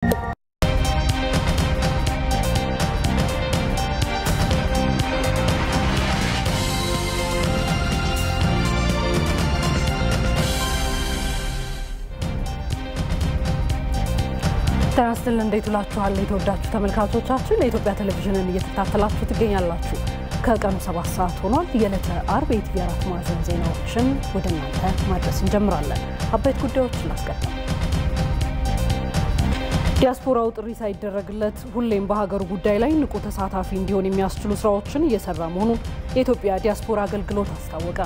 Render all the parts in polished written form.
ተራስተል እንዴት ውላችኋል የተወዳችሁ ተመልካቾቻችን የኢትዮጵያ ቴሌቪዥንን እየተከታተላችሁ ትገኛላችሁ ከቀኑ 7 ሰዓት ሆኗል የዕለተ አርብ የኢቲቪ 4 ማዕዘን ዜናዎችን ወደ እናንተ ማድረስ እንጀምራለን አበይት ጉዳዮችን እናስቀድም ዲያስፖራው ጥሪ ሳይደረግለት ሁሌም በሀገሩ ጉዳይ ላይ ንቁ ተሳታፊ እንዲሆን የሚያስችሉ ስራዎችን እየሰራ መሆኑን የኢትዮጵያ ዲያስፖራ አገልግሎት አስታወቀ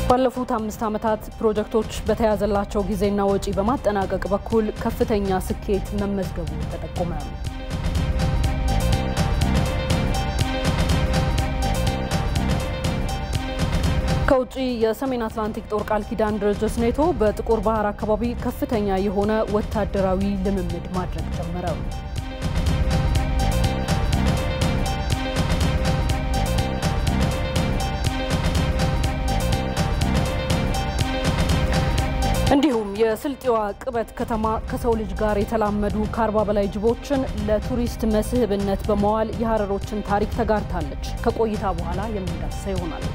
ባለፉት 5 ዓመታት ፕሮጀክቶች በተያዘላቸው ጊዜና ወጪ በማጠናቀቅ በኩል ከፍተኛ ስኬት መመዝገቡ ተጠቆመ ከውጪ የሰሜን አትላንቲክ ጦር ቃል ኪዳን ድርጅት ኔቶ በጥቁር ባህር አካባቢ ከፍተኛ የሆነ ወታደራዊ ልምምድ ማድረግ ጀመረ እንዲሁም የስልጤዋ ቅበት ከተማ ከሰው ልጅ ጋር የተላመዱ ከ40 በላይ ጅቦችን ለቱሪስት መስህብነት በመዋል የሐረሮችን ታሪክ ተጋርታለች ከቆይታ በኋላ የምንዳሰው ይሆናል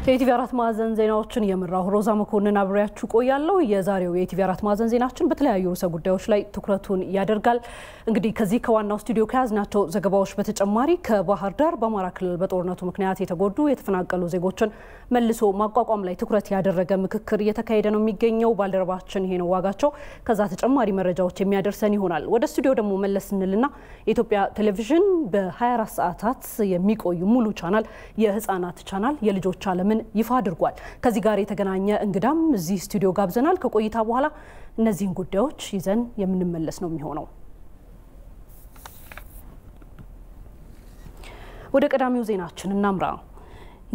የኢቲቪ 4 ማዕዘን ዜናዎችን የምራው ሮዛ መኮንን አብሬያችሁ ቆያለሁ የዛሬው የኢቲቪ 4 ማዕዘን ዜናችን በተለያዩ ርዕሰ ጉዳዮች ላይ ትኩረቱን ያደርጋል እንግዲህ ከዚህ ከዋናው ስቱዲዮ ከያዝናቸው ዘገባዎች በተጨማሪ ከባህር ዳር በአማራ ክልል በጦርነቱ ምክንያት የተጎዱ የተፈናቀሉ ዜጎችን መልሶ ማቋቋም ላይ ትኩረት ያደረገ ምክክር እየተካሄደ ነው የሚገኘው ባልደረባችን ይሄ ነው ዋጋቸው ከዛ ተጨማሪ መረጃዎች የሚያደርሰን ይሆናል ወደ ስቱዲዮ ደግሞ መለስንልና የኢትዮጵያ ቴሌቪዥን በ24 ሰዓታት የሚቆዩ ሙሉ ቻናል የህፃናት ቻናል የልጆች ዓለምን ይፋ አድርጓል ከዚህ ጋር የተገናኘ እንግዳም እዚህ ስቱዲዮ ጋብዘናል ከቆይታ በኋላ እነዚህን ጉዳዮች ይዘን የምንመለስ ነው የሚሆነው ወደ ቀዳሚው ዜናችን እናምራ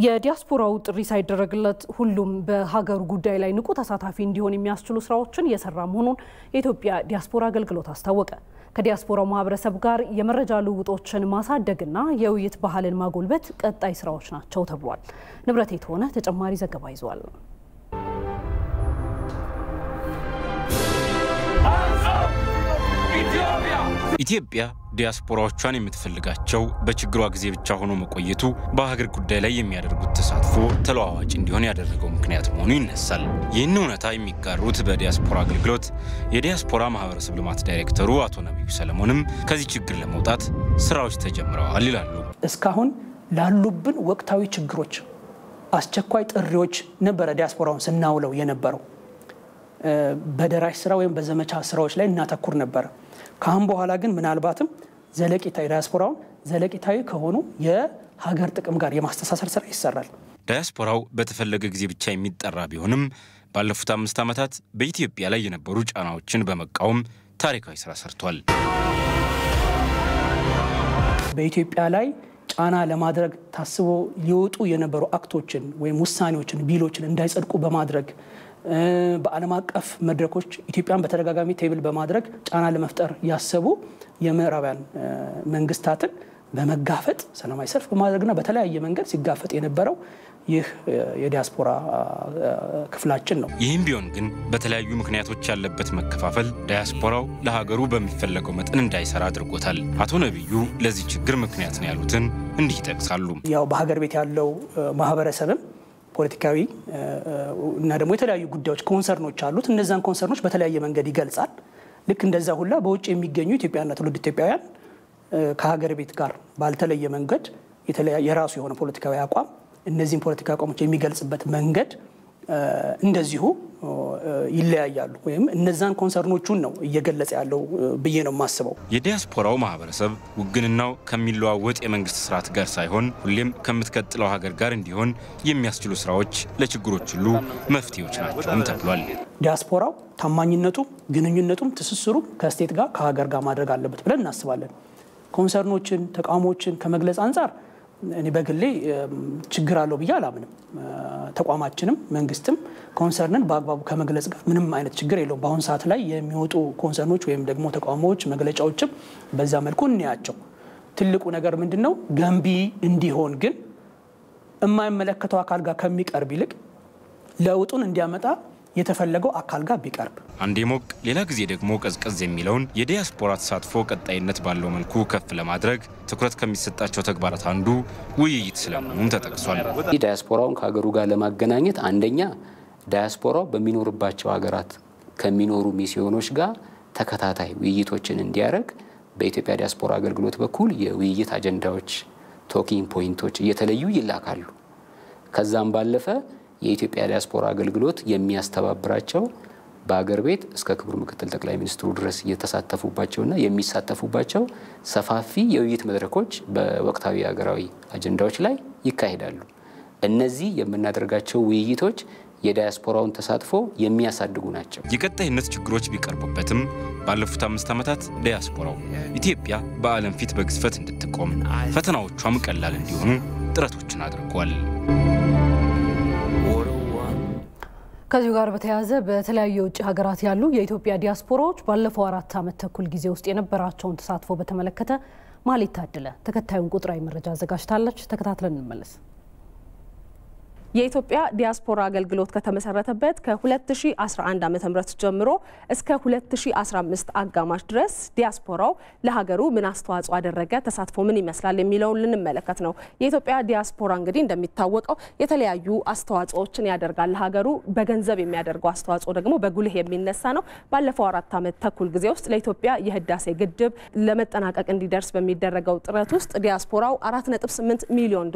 የዲያስፖራው ጥሪ ሳይደረግለት ሁሉም በሀገሩ ጉዳይ ላይ ንቁ ተሳታፊ እንዲሆን የሚያስችሉ ስራዎችን እየሰራ መሆኑን የኢትዮጵያ ዲያስፖራ አገልግሎት አስታወቀ ከዲያስፖራው ማህበረሰብ ጋር የመረጃ ልውውጦችን ማሳደግና የውይይት ባህልን ማጎልበት ቀጣይ ስራዎች ናቸው ተብሏል ንብረት የተሆነ ተጨማሪ ዘገባ ይዟል ኢትዮጵያ ዲያስፖራዎቿን የምትፈልጋቸው በችግሯ ጊዜ ብቻ ሆኖ መቆየቱ በሀገር ጉዳይ ላይ የሚያደርጉት ተሳትፎ ተለዋዋጭ እንዲሆን ያደረገው ምክንያት መሆኑ ይነሳል ይህን እውነታ የሚጋሩት በዲያስፖራ አገልግሎት የዲያስፖራ ማህበረሰብ ልማት ዳይሬክተሩ አቶ ነብዩ ሰለሞንም ከዚህ ችግር ለመውጣት ስራዎች ተጀምረዋል ይላሉ እስካሁን ላሉብን ወቅታዊ ችግሮች አስቸኳይ ጥሪዎች ነበር ዲያስፖራውን ስናውለው የነበረው በደራሽ ስራ ወይም በዘመቻ ስራዎች ላይ እናተኩር ነበር ካሁን በኋላ ግን ምናልባትም ዘለቂታዊ ዲያስፖራውን ዘለቂታዊ ከሆኑ የሀገር ጥቅም ጋር የማስተሳሰር ስራ ይሰራል ዲያስፖራው በተፈለገ ጊዜ ብቻ የሚጠራ ቢሆንም ባለፉት 5 ዓመታት በኢትዮጵያ ላይ የነበሩ ጫናዎችን በመቃወም ታሪካዊ ስራ ሰርቷል በኢትዮጵያ ላይ ጫና ለማድረግ ታስቦ ሊወጡ የነበሩ አክቶችን ወይም ውሳኔዎችን ቢሎችን እንዳይጸድቁ በማድረግ በዓለም አቀፍ መድረኮች ኢትዮጵያን በተደጋጋሚ ቴብል በማድረግ ጫና ለመፍጠር ያሰቡ የምዕራባውያን መንግስታትን በመጋፈጥ ሰላማዊ ሰልፍ በማድረግና በተለያየ መንገድ ሲጋፈጥ የነበረው ይህ የዲያስፖራ ክፍላችን ነው ይህም ቢሆን ግን በተለያዩ ምክንያቶች ያለበት መከፋፈል ዲያስፖራው ለሀገሩ በሚፈልገው መጠን እንዳይሰራ አድርጎታል አቶ ነብዩ ለዚህ ችግር ምክንያት ነው ያሉትን እንዲህ ይጠቅሳሉ ያው በሀገር ቤት ያለው ማህበረሰብም ፖለቲካዊ እና ደግሞ የተለያዩ ጉዳዮች ኮንሰርኖች አሉት እነዛን ኮንሰርኖች በተለያየ መንገድ ይገልጻል ልክ እንደዛ ሁላ በውጭ የሚገኙ ኢትዮጵያውያንና ትውልደ ኢትዮጵያውያን ከሀገር ቤት ጋር ባልተለየ መንገድ የራሱ የሆነ ፖለቲካዊ አቋም እነዚህን ፖለቲካዊ አቋሞች የሚገልጽበት መንገድ እንደዚሁ ይለያያሉ ወይም እነዛን ኮንሰርኖቹን ነው እየገለጸ ያለው ብዬ ነው ማስበው የዲያስፖራው ማህበረሰብ ውግንናው ከሚለዋወጥ የመንግስት ስርዓት ጋር ሳይሆን ሁሌም ከምትቀጥለው ሀገር ጋር እንዲሆን የሚያስችሉ ስራዎች ለችግሮች ሁሉ መፍትሄዎች ናቸው ተብሏል ዲያስፖራው ታማኝነቱ ግንኙነቱም ትስስሩ ከስቴት ጋር ከሀገር ጋር ማድረግ አለበት ብለን እናስባለን ኮንሰርኖችን ተቃውሞችን ከመግለጽ አንፃር እኔ በግሌ ችግር አለው ብዬ አላምንም ተቋማችንም መንግስትም ኮንሰርንን በአግባቡ ከመግለጽ ጋር ምንም አይነት ችግር የለውም በአሁን ሰዓት ላይ የሚወጡ ኮንሰርኖች ወይም ደግሞ ተቋሞች መግለጫዎችም በዛ መልኩ እንያቸው ትልቁ ነገር ምንድነው ገንቢ እንዲሆን ግን የማይመለከተው አካል ጋር ከሚቀርብ ይልቅ ለውጡን እንዲያመጣ የተፈለገው አካል ጋር ቢቀርብ አንዴ ሞቅ ሌላ ጊዜ ደግሞ ቀዝቀዝ የሚለውን የዲያስፖራ ተሳትፎ ቀጣይነት ባለው መልኩ ከፍ ለማድረግ ትኩረት ከሚሰጣቸው ተግባራት አንዱ ውይይት ስለመሆኑም ተጠቅሷል። ዲያስፖራውን ከሀገሩ ጋር ለማገናኘት አንደኛ ዲያስፖራው በሚኖርባቸው ሀገራት ከሚኖሩ ሚስዮኖች ጋር ተከታታይ ውይይቶችን እንዲያደርግ በኢትዮጵያ ዲያስፖራ አገልግሎት በኩል የውይይት አጀንዳዎች ቶኪንግ ፖይንቶች እየተለዩ ይላካሉ። ከዛም ባለፈ የኢትዮጵያ ዲያስፖራ አገልግሎት የሚያስተባብራቸው በአገር ቤት እስከ ክቡር ምክትል ጠቅላይ ሚኒስትሩ ድረስ እየተሳተፉባቸውና የሚሳተፉባቸው ሰፋፊ የውይይት መድረኮች በወቅታዊ ሀገራዊ አጀንዳዎች ላይ ይካሄዳሉ። እነዚህ የምናደርጋቸው ውይይቶች የዲያስፖራውን ተሳትፎ የሚያሳድጉ ናቸው። የቀጣይነት ችግሮች ቢቀርቡበትም ባለፉት 5 ዓመታት ዲያስፖራው ኢትዮጵያ በዓለም ፊት በግዝፈት እንድትቆም ፈተናዎቿም ቀላል እንዲሆኑ ጥረቶችን አድርጓል። ከዚሁ ጋር በተያያዘ በተለያዩ የውጭ ሀገራት ያሉ የኢትዮጵያ ዲያስፖራዎች ባለፈው 4 ዓመት ተኩል ጊዜ ውስጥ የነበራቸውን ተሳትፎ በተመለከተ ማህሌት ታደለ ተከታዩን ቁጥራዊ መረጃ አዘጋጅታለች። ተከታትለን እንመለስ። የኢትዮጵያ ዲያስፖራ አገልግሎት ከተመሰረተበት ከ2011 ዓ.ም ጀምሮ እስከ 2015 አጋማሽ ድረስ ዲያስፖራው ለሀገሩ ምን አስተዋጽኦ አደረገ፣ ተሳትፎ ምን ይመስላል የሚለውን ልንመለከት ነው። የኢትዮጵያ ዲያስፖራ እንግዲህ እንደሚታወቀው የተለያዩ አስተዋጽኦችን ያደርጋል ለሀገሩ። በገንዘብ የሚያደርገው አስተዋጽኦ ደግሞ በጉልህ የሚነሳ ነው። ባለፈው 4 ዓመት ተኩል ጊዜ ውስጥ ለኢትዮጵያ የህዳሴ ግድብ ለመጠናቀቅ እንዲደርስ በሚደረገው ጥረት ውስጥ ዲያስፖራው $4.8 ሚሊዮን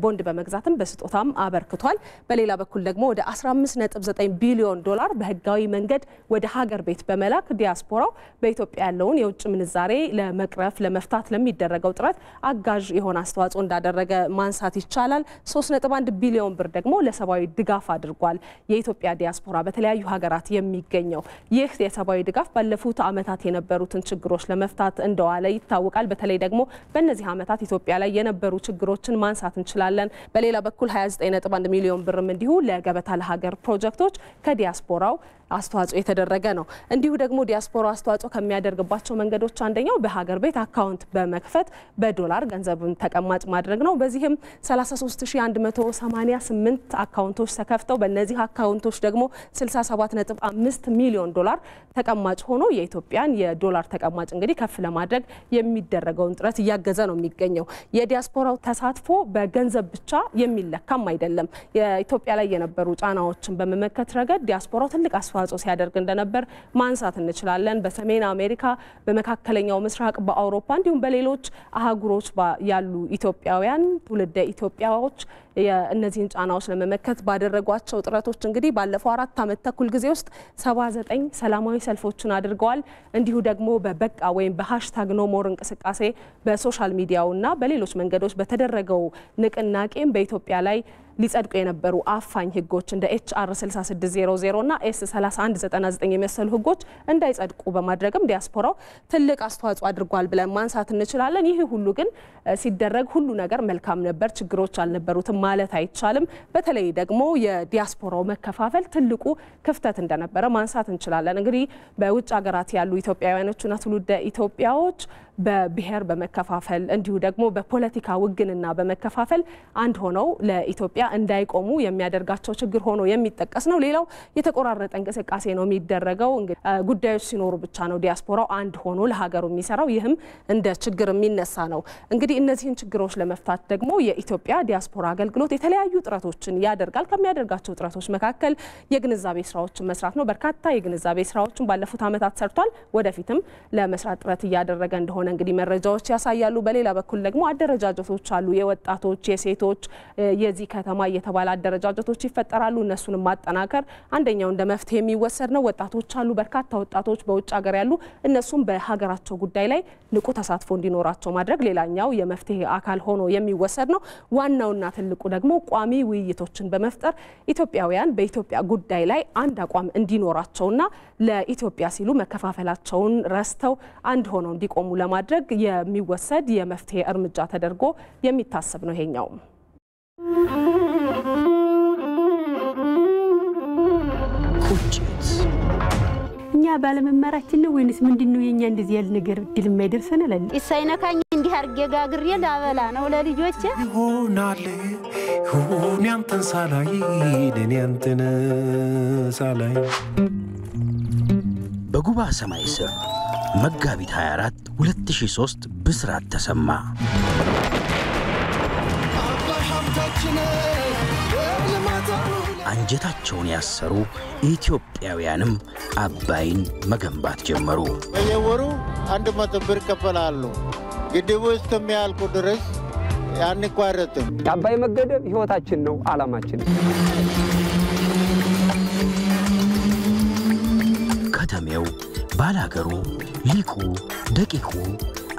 ቦንድ በመግዛትም በስጦታም አበርክቷል። በሌላ በኩል ደግሞ ወደ $15.9 ቢሊዮን በህጋዊ መንገድ ወደ ሀገር ቤት በመላክ ዲያስፖራው በኢትዮጵያ ያለውን የውጭ ምንዛሬ ለመቅረፍ ለመፍታት ለሚደረገው ጥረት አጋዥ የሆነ አስተዋጽኦ እንዳደረገ ማንሳት ይቻላል። 3.1 ቢሊዮን ብር ደግሞ ለሰብአዊ ድጋፍ አድርጓል። የኢትዮጵያ ዲያስፖራ በተለያዩ ሀገራት የሚገኘው ይህ የሰብአዊ ድጋፍ ባለፉት ዓመታት የነበሩትን ችግሮች ለመፍታት እንደዋለ ይታወቃል። በተለይ ደግሞ በእነዚህ ዓመታት ኢትዮጵያ ላይ የነበሩ ችግሮችን ማንሳት እንችላለን። በሌላ በኩል 29.1 ሚሊዮን ብርም እንዲሁ ለገበታ ለሀገር ፕሮጀክቶች ከዲያስፖራው አስተዋጽኦ የተደረገ ነው። እንዲሁ ደግሞ ዲያስፖራ አስተዋጽኦ ከሚያደርግባቸው መንገዶች አንደኛው በሀገር ቤት አካውንት በመክፈት በዶላር ገንዘብን ተቀማጭ ማድረግ ነው። በዚህም 33188 አካውንቶች ተከፍተው በእነዚህ አካውንቶች ደግሞ 67.5 ሚሊዮን ተቀማጭ ሆኖ የኢትዮጵያን የዶላር ተቀማጭ እንግዲህ ከፍ ለማድረግ የሚደረገውን ጥረት እያገዘ ነው የሚገኘው። የዲያስፖራው ተሳትፎ በገንዘብ ብቻ የሚለካም አይደለም። የኢትዮጵያ ላይ የነበሩ ጫናዎችን በመመከት ረገድ ዲያስፖራው ትልቅ አስተዋጽኦ ሲያደርግ እንደነበር ማንሳት እንችላለን። በሰሜን አሜሪካ፣ በመካከለኛው ምስራቅ፣ በአውሮፓ እንዲሁም በሌሎች አህጉሮች ያሉ ኢትዮጵያውያን ትውልደ ኢትዮጵያዎች የእነዚህን ጫናዎች ለመመከት ባደረጓቸው ጥረቶች እንግዲህ ባለፈው 4 ዓመት ተኩል ጊዜ ውስጥ 79 ሰላማዊ ሰልፎችን አድርገዋል። እንዲሁ ደግሞ በበቃ ወይም በሃሽታግ#ኖሞር እንቅስቃሴ በሶሻል ሚዲያውና በሌሎች መንገዶች በተደረገው ንቅናቄም በኢትዮጵያ ላይ ሊጸድቁ የነበሩ አፋኝ ህጎች እንደ HR 6600 እና S 3199 የመሰሉ ህጎች እንዳይጸድቁ በማድረግም ዲያስፖራው ትልቅ አስተዋጽኦ አድርጓል ብለን ማንሳት እንችላለን። ይህ ሁሉ ግን ሲደረግ ሁሉ ነገር መልካም ነበር፣ ችግሮች አልነበሩትም ማለት አይቻልም። በተለይ ደግሞ የዲያስፖራው መከፋፈል ትልቁ ክፍተት እንደነበረ ማንሳት እንችላለን። እንግዲህ በውጭ ሀገራት ያሉ ኢትዮጵያውያኖችና ትውልደ ኢትዮጵያዎች በብሔር በመከፋፈል እንዲሁ ደግሞ በፖለቲካ ውግንና በመከፋፈል አንድ ሆነው ለኢትዮጵያ እንዳይቆሙ የሚያደርጋቸው ችግር ሆኖ የሚጠቀስ ነው። ሌላው የተቆራረጠ እንቅስቃሴ ነው የሚደረገው። ጉዳዮች ሲኖሩ ብቻ ነው ዲያስፖራው አንድ ሆኖ ለሀገሩ የሚሰራው። ይህም እንደ ችግር የሚነሳ ነው። እንግዲህ እነዚህን ችግሮች ለመፍታት ደግሞ የኢትዮጵያ ዲያስፖራ አገልግሎት የተለያዩ ጥረቶችን ያደርጋል። ከሚያደርጋቸው ጥረቶች መካከል የግንዛቤ ስራዎችን መስራት ነው። በርካታ የግንዛቤ ስራዎችን ባለፉት ዓመታት ሰርቷል። ወደፊትም ለመስራት ጥረት እያደረገ እንደሆነ እንግዲህ መረጃዎች ያሳያሉ። በሌላ በኩል ደግሞ አደረጃጀቶች አሉ። የወጣቶች፣ የሴቶች፣ የዚህ ከተማ እየተባለ አደረጃጀቶች ይፈጠራሉ። እነሱንም ማጠናከር አንደኛው እንደ መፍትሄ የሚወሰድ ነው። ወጣቶች አሉ፣ በርካታ ወጣቶች በውጭ ሀገር ያሉ፣ እነሱም በሀገራቸው ጉዳይ ላይ ንቁ ተሳትፎ እንዲኖራቸው ማድረግ ሌላኛው የመፍትሄ አካል ሆኖ የሚወሰድ ነው። ዋናውና ትልቁ ደግሞ ቋሚ ውይይቶችን በመፍጠር ኢትዮጵያውያን በኢትዮጵያ ጉዳይ ላይ አንድ አቋም እንዲኖራቸውና ለኢትዮጵያ ሲሉ መከፋፈላቸውን ረስተው አንድ ሆነው እንዲቆሙ ለማድረግ የሚወሰድ የመፍትሄ እርምጃ ተደርጎ የሚታሰብ ነው ይሄኛው። እኛ ባለመማራችን ነው ወይንስ ምንድነው? የኛ እንደዚህ ያለ ነገር ድል የማይደርሰን አላለ ይሳይነካኝ እንዲህ አርጌ ጋግሬ ላበላ ነው ለልጆቼ ይሆናል ሁን ያንተን ሳላይ እኔ ያንተን ሳላይ በጉባ ሰማይ ስር መጋቢት 24 2003 ብስራት ተሰማ አንጀታቸውን ያሰሩ ኢትዮጵያውያንም አባይን መገንባት ጀመሩ በየወሩ 100 ብር ከፈላሉ ግድቡ እስከሚያልቁ ድረስ ያንቋረጥም አባይ መገደብ ህይወታችን ነው ዓላማችን ከተሜው ባላገሩ ሊቁ ደቂቁ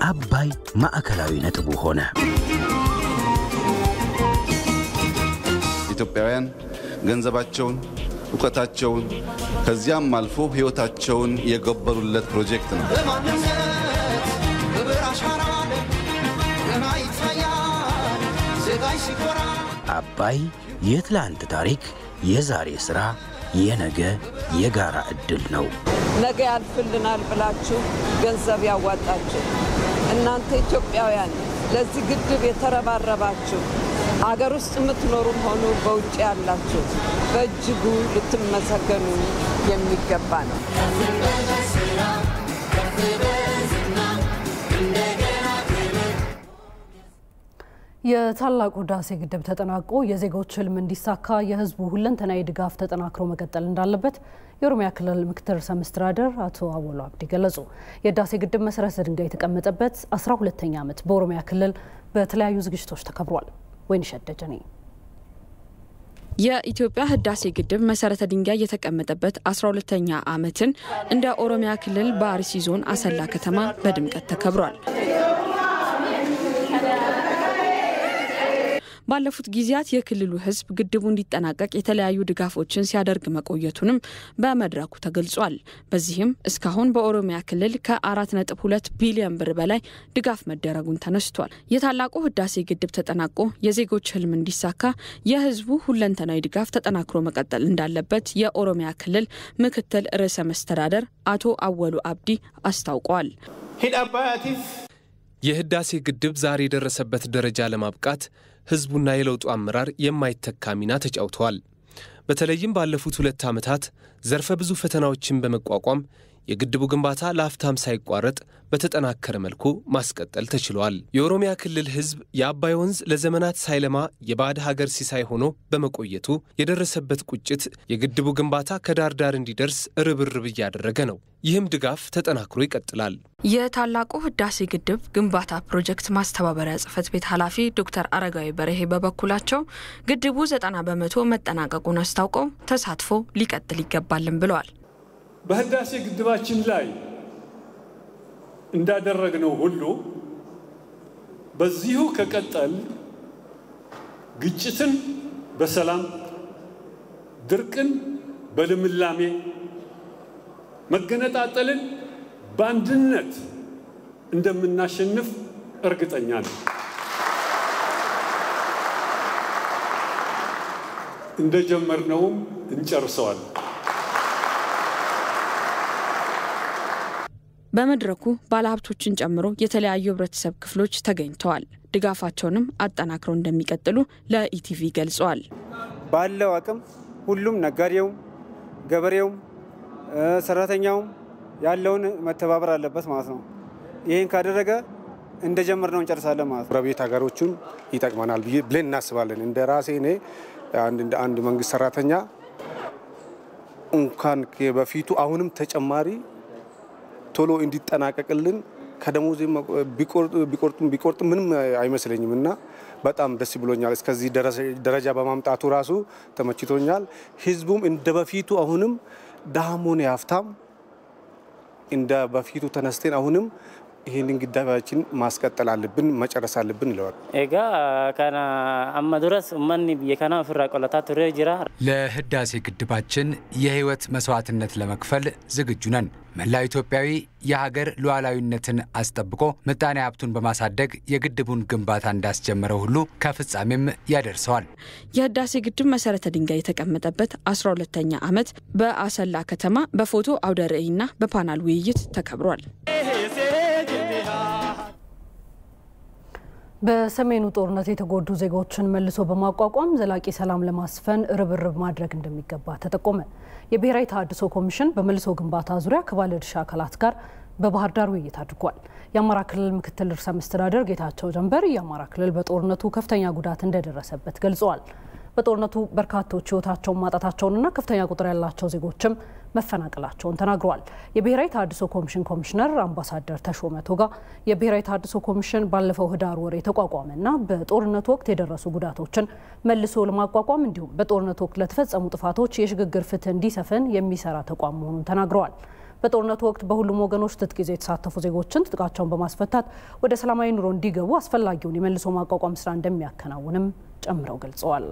አባይ ማዕከላዊ ነጥቡ ሆነ ኢትዮጵያውያን ገንዘባቸውን ዕውቀታቸውን ከዚያም አልፎ ህይወታቸውን የገበሩለት ፕሮጀክት ነው አባይ የትላንት ታሪክ የዛሬ ሥራ የነገ የጋራ ዕድል ነው ነገ ያልፍልናል ብላችሁ ገንዘብ ያዋጣችሁ እናንተ ኢትዮጵያውያን ለዚህ ግድብ የተረባረባችሁ አገር ውስጥ የምትኖሩም ሆኑ በውጭ ያላችሁ በእጅጉ ልትመሰገኑ የሚገባ ነው የታላቁ ህዳሴ ግድብ ተጠናቆ የዜጎች ህልም እንዲሳካ የህዝቡ ሁለንተናዊ ድጋፍ ተጠናክሮ መቀጠል እንዳለበት የኦሮሚያ ክልል ምክትል ርዕሰ መስተዳድር አቶ አወሉ አብዲ ገለጹ። የህዳሴ ግድብ መሰረተ ድንጋይ የተቀመጠበት 12ኛ ዓመት በኦሮሚያ ክልል በተለያዩ ዝግጅቶች ተከብሯል። ወይንሸት ደጀኔ የኢትዮጵያ ህዳሴ ግድብ መሰረተ ድንጋይ የተቀመጠበት 12ኛ ዓመትን እንደ ኦሮሚያ ክልል በአርሲ ዞን አሰላ ከተማ በድምቀት ተከብሯል። ባለፉት ጊዜያት የክልሉ ህዝብ ግድቡ እንዲጠናቀቅ የተለያዩ ድጋፎችን ሲያደርግ መቆየቱንም በመድረኩ ተገልጿል። በዚህም እስካሁን በኦሮሚያ ክልል ከ4.2 ቢሊዮን ብር በላይ ድጋፍ መደረጉን ተነስቷል። የታላቁ ህዳሴ ግድብ ተጠናቆ የዜጎች ህልም እንዲሳካ የህዝቡ ሁለንተናዊ ድጋፍ ተጠናክሮ መቀጠል እንዳለበት የኦሮሚያ ክልል ምክትል ርዕሰ መስተዳድር አቶ አወሉ አብዲ አስታውቀዋል። የህዳሴ ግድብ ዛሬ የደረሰበት ደረጃ ለማብቃት ህዝቡና የለውጡ አመራር የማይተካ ሚና ተጫውተዋል። በተለይም ባለፉት 2 ዓመታት ዘርፈ ብዙ ፈተናዎችን በመቋቋም የግድቡ ግንባታ ለአፍታም ሳይቋረጥ በተጠናከረ መልኩ ማስቀጠል ተችሏል። የኦሮሚያ ክልል ህዝብ የአባይ ወንዝ ለዘመናት ሳይለማ የባዕድ ሀገር ሲሳይ ሆኖ በመቆየቱ የደረሰበት ቁጭት የግድቡ ግንባታ ከዳር ዳር እንዲደርስ ርብርብ እያደረገ ነው። ይህም ድጋፍ ተጠናክሮ ይቀጥላል። የታላቁ ህዳሴ ግድብ ግንባታ ፕሮጀክት ማስተባበሪያ ጽሕፈት ቤት ኃላፊ ዶክተር አረጋዊ በርሄ በበኩላቸው ግድቡ 90% መጠናቀቁን አስታውቀው ተሳትፎ ሊቀጥል ይገባልም ብለዋል። በህዳሴ ግድባችን ላይ እንዳደረግነው ሁሉ በዚሁ ከቀጠል ግጭትን በሰላም ድርቅን በልምላሜ መገነጣጠልን በአንድነት እንደምናሸንፍ እርግጠኛ ነኝ። እንደጀመርነውም እንጨርሰዋለን። በመድረኩ ባለሀብቶችን ጨምሮ የተለያዩ ህብረተሰብ ክፍሎች ተገኝተዋል። ድጋፋቸውንም አጠናክረው እንደሚቀጥሉ ለኢቲቪ ገልጸዋል። ባለው አቅም ሁሉም ነጋዴው፣ ገበሬው፣ ሰራተኛው ያለውን መተባበር አለበት ማለት ነው። ይሄን ካደረገ እንደጀመርነው እንጨርሳለን ማለት ነው። ረቤት ሀገሮችን ይጠቅመናል ብለን እናስባለን። እንደ ራሴ እኔ አንድ መንግስት ሰራተኛ እንኳን በፊቱ አሁንም ተጨማሪ ቶሎ እንዲጠናቀቅልን ከደሞዝ ቢቆርጥ ምንም አይመስለኝምና በጣም ደስ ብሎኛል። እስከዚህ ደረጃ በማምጣቱ ራሱ ተመችቶኛል። ህዝቡም እንደ በፊቱ አሁንም ዳሞን ያፍታም እንደ በፊቱ ተነስተን አሁንም ይሄንን ግዳባችን ማስቀጠል አለብን መጨረስ አለብን ይላል። ኤጋ ካና አማዱራስ ማን በየካና ፍራቆላታ ተረጅራ ለህዳሴ ግድባችን የህይወት መስዋዕትነት ለመክፈል ዝግጁ ነን። መላው ኢትዮጵያዊ የሀገር ሉዓላዊነትን አስጠብቆ ምጣኔ ሀብቱን በማሳደግ የግድቡን ግንባታ እንዳስጀመረው ሁሉ ከፍጻሜም ያደርሰዋል። የህዳሴ ግድብ መሰረተ ድንጋይ የተቀመጠበት 12ኛ ዓመት በአሰላ ከተማ በፎቶ አውደ ርዕይና በፓናል ውይይት ተከብሯል። በሰሜኑ ጦርነት የተጎዱ ዜጎችን መልሶ በማቋቋም ዘላቂ ሰላም ለማስፈን ርብርብ ማድረግ እንደሚገባ ተጠቆመ። የብሔራዊ ተሃድሶ ኮሚሽን በመልሶ ግንባታ ዙሪያ ከባለድርሻ አካላት ጋር በባህር ዳር ውይይት አድርጓል። የአማራ ክልል ምክትል ርዕሰ መስተዳድር ጌታቸው ጀንበር የአማራ ክልል በጦርነቱ ከፍተኛ ጉዳት እንደደረሰበት ገልጸዋል። በጦርነቱ በርካቶች ህይወታቸውን ማጣታቸውንና ከፍተኛ ቁጥር ያላቸው ዜጎችም መፈናቀላቸውን ተናግረዋል። የብሔራዊ ተሃድሶ ኮሚሽን ኮሚሽነር አምባሳደር ተሾመ ቶጋ የብሔራዊ ተሃድሶ ኮሚሽን ባለፈው ህዳር ወር የተቋቋመና በጦርነቱ ወቅት የደረሱ ጉዳቶችን መልሶ ለማቋቋም እንዲሁም በጦርነቱ ወቅት ለተፈጸሙ ጥፋቶች የሽግግር ፍትህ እንዲሰፍን የሚሰራ ተቋም መሆኑን ተናግረዋል። በጦርነቱ ወቅት በሁሉም ወገኖች ትጥቅ ይዘው የተሳተፉ ዜጎችን ትጥቃቸውን በማስፈታት ወደ ሰላማዊ ኑሮ እንዲገቡ አስፈላጊውን የመልሶ ማቋቋም ስራ እንደሚያከናውንም ጨምረው ገልጸዋል።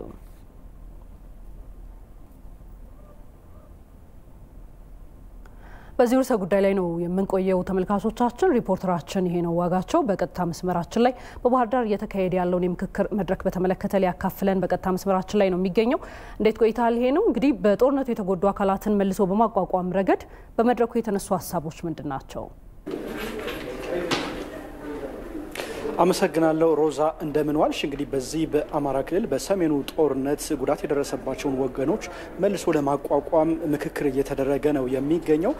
በዚህ ርዕሰ ጉዳይ ላይ ነው የምንቆየው ተመልካቾቻችን። ሪፖርተራችን ይሄ ነው ዋጋቸው በቀጥታ መስመራችን ላይ በባህር ዳር እየተካሄደ ያለውን የምክክር መድረክ በተመለከተ ሊያካፍለን በቀጥታ መስመራችን ላይ ነው የሚገኘው። እንዴት ቆይታል? ይሄ ነው እንግዲህ በጦርነቱ የተጎዱ አካላትን መልሶ በማቋቋም ረገድ በመድረኩ የተነሱ ሀሳቦች ምንድናቸው? አመሰግናለሁ ሮዛ፣ እንደምን ዋልሽ? እንግዲህ በዚህ በአማራ ክልል በሰሜኑ ጦርነት ጉዳት የደረሰባቸውን ወገኖች መልሶ ለማቋቋም ምክክር እየተደረገ ነው የሚገኘው።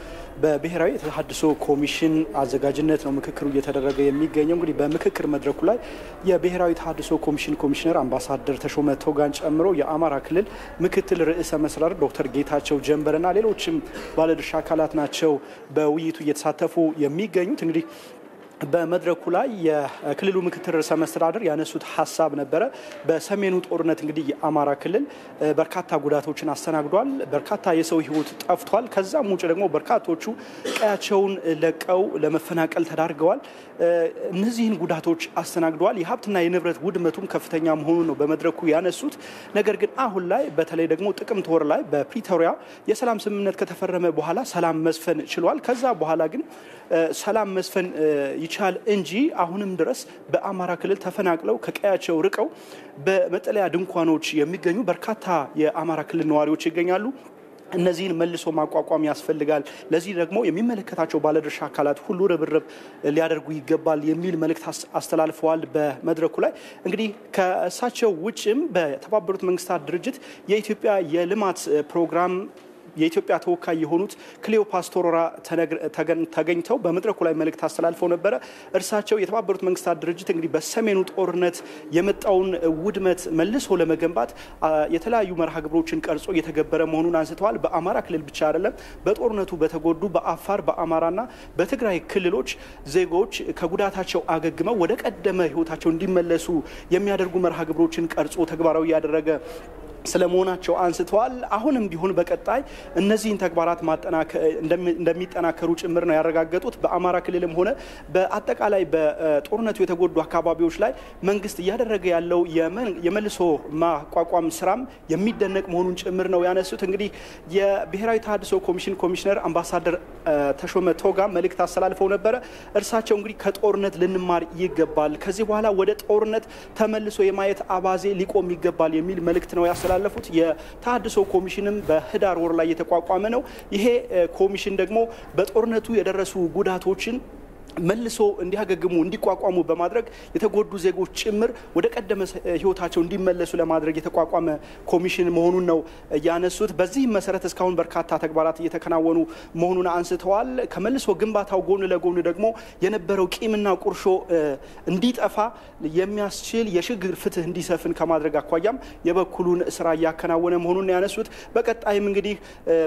በብሔራዊ ተሃድሶ ኮሚሽን አዘጋጅነት ነው ምክክሩ እየተደረገ የሚገኘው። እንግዲህ በምክክር መድረኩ ላይ የብሔራዊ ተሃድሶ ኮሚሽን ኮሚሽነር አምባሳደር ተሾመ ቶጋን ጨምሮ የአማራ ክልል ምክትል ርዕሰ መስተዳድር ዶክተር ጌታቸው ጀንበርና ሌሎችም ባለድርሻ አካላት ናቸው በውይይቱ እየተሳተፉ የሚገኙት። እንግዲህ በመድረኩ ላይ የክልሉ ምክትል ርዕሰ መስተዳድር ያነሱት ሀሳብ ነበረ። በሰሜኑ ጦርነት እንግዲህ የአማራ ክልል በርካታ ጉዳቶችን አስተናግዷል። በርካታ የሰው ሕይወት ጠፍቷል። ከዛም ውጭ ደግሞ በርካቶቹ ቀያቸውን ለቀው ለመፈናቀል ተዳርገዋል። እነዚህን ጉዳቶች አስተናግደዋል። የሀብትና የንብረት ውድመቱም ከፍተኛ መሆኑን ነው በመድረኩ ያነሱት። ነገር ግን አሁን ላይ በተለይ ደግሞ ጥቅምት ወር ላይ በፕሪቶሪያ የሰላም ስምምነት ከተፈረመ በኋላ ሰላም መስፈን ችሏል። ከዛ በኋላ ግን ሰላም መስፈን ይቻል እንጂ አሁንም ድረስ በአማራ ክልል ተፈናቅለው ከቀያቸው ርቀው በመጠለያ ድንኳኖች የሚገኙ በርካታ የአማራ ክልል ነዋሪዎች ይገኛሉ። እነዚህን መልሶ ማቋቋም ያስፈልጋል። ለዚህ ደግሞ የሚመለከታቸው ባለድርሻ አካላት ሁሉ ርብርብ ሊያደርጉ ይገባል የሚል መልእክት አስተላልፈዋል። በመድረኩ ላይ እንግዲህ ከእሳቸው ውጭም በተባበሩት መንግስታት ድርጅት የኢትዮጵያ የልማት ፕሮግራም የኢትዮጵያ ተወካይ የሆኑት ክሊዮፓስትሮራ ተገኝተው በመድረኩ ላይ መልእክት አስተላልፈው ነበረ። እርሳቸው የተባበሩት መንግስታት ድርጅት እንግዲህ በሰሜኑ ጦርነት የመጣውን ውድመት መልሶ ለመገንባት የተለያዩ መርሃ ግብሮችን ቀርጾ እየተገበረ መሆኑን አንስተዋል። በአማራ ክልል ብቻ አይደለም፣ በጦርነቱ በተጎዱ በአፋር በአማራና በትግራይ ክልሎች ዜጎች ከጉዳታቸው አገግመው ወደ ቀደመ ህይወታቸው እንዲመለሱ የሚያደርጉ መርሃ ግብሮችን ቀርጾ ተግባራዊ ያደረገ ስለመሆናቸው አንስተዋል። አሁንም ቢሆን በቀጣይ እነዚህን ተግባራት እንደሚጠናከሩ ጭምር ነው ያረጋገጡት። በአማራ ክልልም ሆነ በአጠቃላይ በጦርነቱ የተጎዱ አካባቢዎች ላይ መንግስት እያደረገ ያለው የመልሶ ማቋቋም ስራም የሚደነቅ መሆኑን ጭምር ነው ያነሱት። እንግዲህ የብሔራዊ ተሃድሶ ኮሚሽን ኮሚሽነር አምባሳደር ተሾመ ቶጋ መልእክት አስተላልፈው ነበረ። እርሳቸው እንግዲህ ከጦርነት ልንማር ይገባል፣ ከዚህ በኋላ ወደ ጦርነት ተመልሶ የማየት አባዜ ሊቆም ይገባል የሚል መልእክት ነው ያስተላልፉት። የተሃድሶ ኮሚሽንም በህዳር ወር ላይ የተቋቋመ ነው። ይሄ ኮሚሽን ደግሞ በጦርነቱ የደረሱ ጉዳቶችን መልሶ እንዲያገግሙ እንዲቋቋሙ በማድረግ የተጎዱ ዜጎች ጭምር ወደ ቀደመ ህይወታቸው እንዲመለሱ ለማድረግ የተቋቋመ ኮሚሽን መሆኑን ነው ያነሱት። በዚህም መሰረት እስካሁን በርካታ ተግባራት እየተከናወኑ መሆኑን አንስተዋል። ከመልሶ ግንባታው ጎን ለጎን ደግሞ የነበረው ቂምና ቁርሾ እንዲጠፋ የሚያስችል የሽግግር ፍትህ እንዲሰፍን ከማድረግ አኳያም የበኩሉን ስራ እያከናወነ መሆኑን ያነሱት። በቀጣይም እንግዲህ